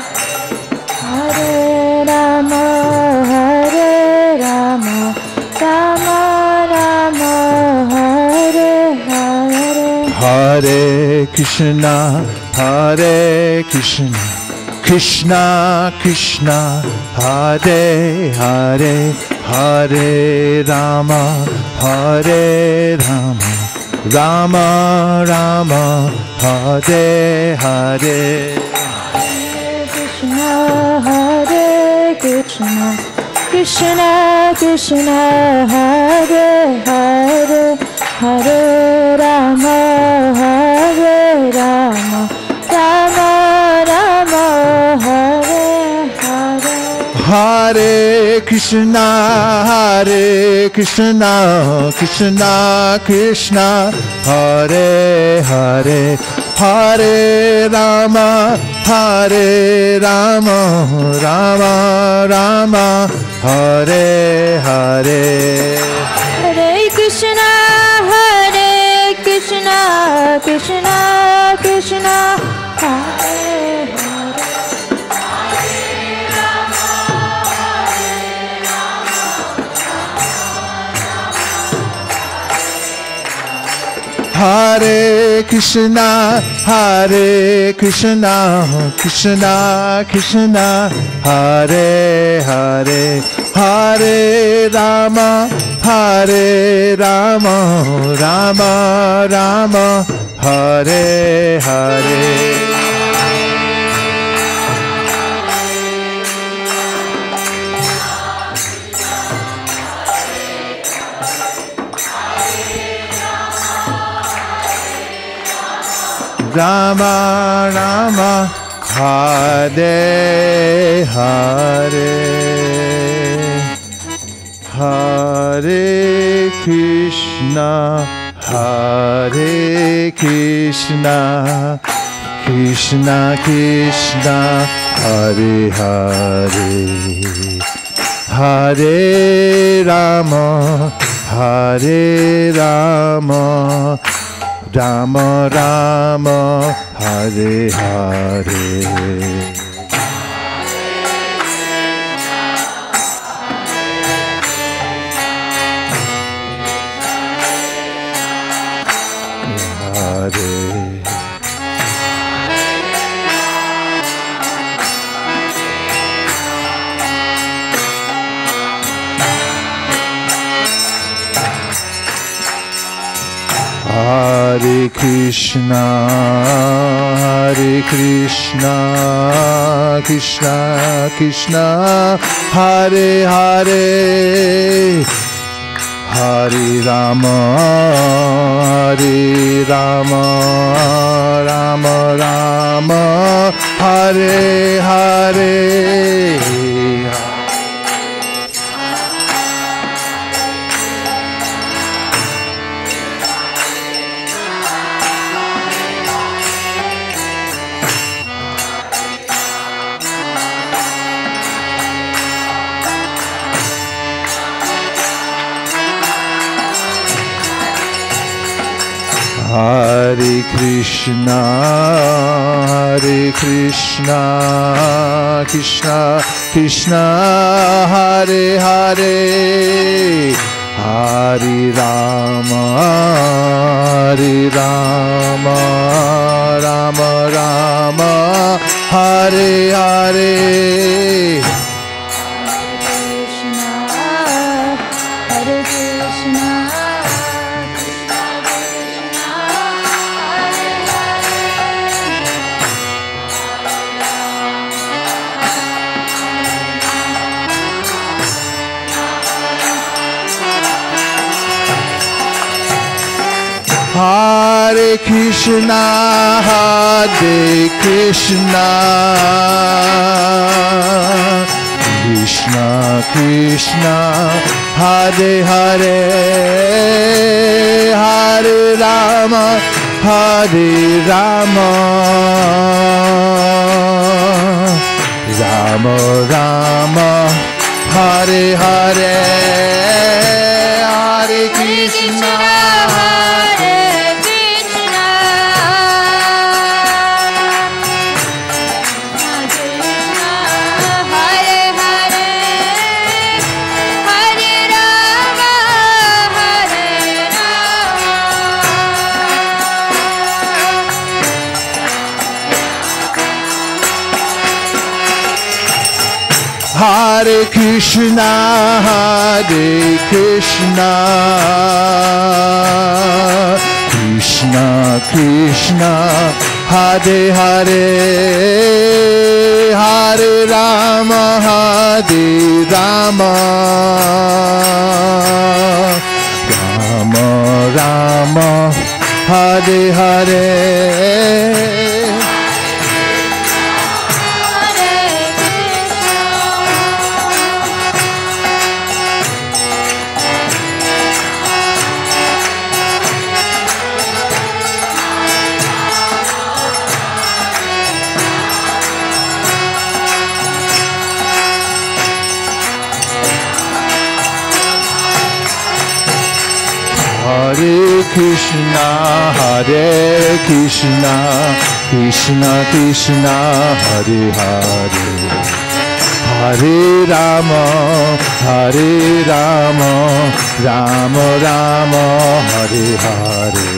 Hare Rama, Rama Rama, Hare Hare. Hare Krishna, Krishna Krishna, Hare Hare, Hare Rama, Rama Rama, Hare Hare. Hare Krishna, Krishna Krishna, Hare Hare, Hare Rama, Rama Rama, Hare Hare. Hare Krishna, Krishna Krishna, Hare Hare, Hare Rama, Rama Rama, Hare Hare. Hare Krishna, Krishna Krishna, Hare Hare Krishna, Krishna Krishna, Hare Hare, Hare Rama, Rama Rama, Hare Hare. Rama Rama, Hare Hare, Hare Hare Krishna, Hare Krishna, Krishna Krishna, Hare Hare, Hare Rama, Hare Rama, Rama Rama, Hare Hare. Hare Krishna, Hare Krishna, Krishna Krishna, Hare Hare, Hare Rama, Hare Rama, Rama Rama, Hare Hare. Hare Krishna, Hare Krishna, Krishna Krishna, Hare Hare, Hare Rama, Hare Rama, Rama Rama, Hare Hare. Hare Krishna, Hare Krishna, Krishna Krishna, Hare Hare, Hare Rama, Hare Rama, Rama Rama, Hare Hare, Hare Krishna. Hare Krishna, Hare Krishna, Krishna Krishna, Hare Hare, Hare Rama, Hare Rama, Rama Rama, Hare Hare. Hare Krishna, Hare Krishna, Krishna Krishna, Hare Hare, Hare Rama, Hare Rama, Rama Rama, Hare Hare.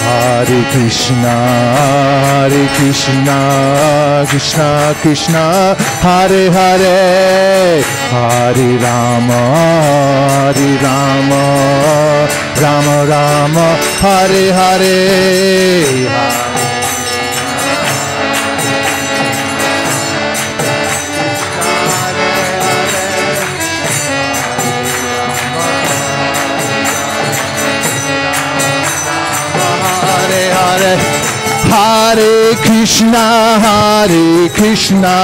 Hare Krishna, Hare Krishna, Krishna Krishna, Hare Hare, Hare Rama, Hare Rama, Rama Rama, Hare Hare. Hare Krishna, Krishna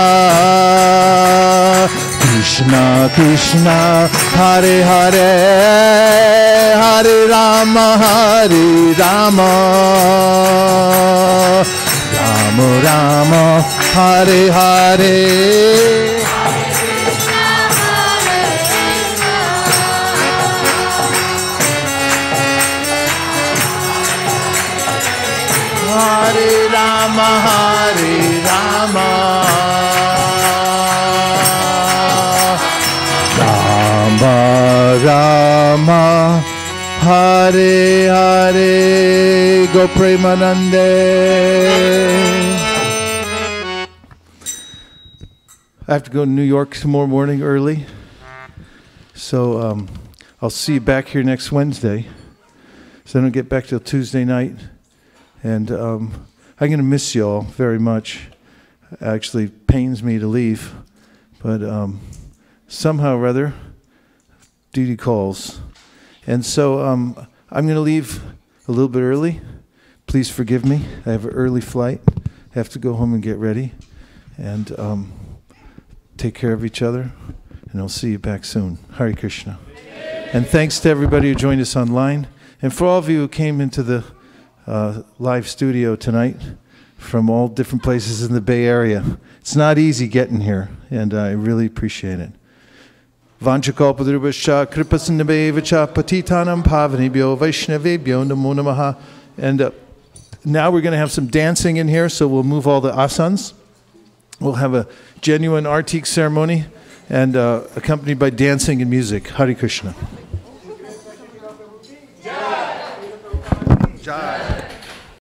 Krishna, Hare Hare, Hare Rama, Rama Rama, Hare Hare. Hare Rama, Rama Rama, Hare Hare. Go Premanande. I have to go to New York tomorrow morning early, so I'll see you back here next Wednesday. So I don't get back till Tuesday night. And I'm going to miss you all very much. It actually pains me to leave. But somehow or other, duty calls. And so I'm going to leave a little bit early. Please forgive me. I have an early flight. I have to go home and get ready. And take care of each other. And I'll see you back soon. Hare Krishna. And thanks to everybody who joined us online. And for all of you who came into the live studio tonight from all different places in the Bay Area. It's not easy getting here, and I really appreciate it. Vanchakalpadrubhascha kripasindhabevacha patitanam pavanebhyo vaishnavebhyo namo namaha. And now we're going to have some dancing in here, so we'll move all the asanas. We'll have a genuine artik ceremony and accompanied by dancing and music. Hare Krishna. Jai.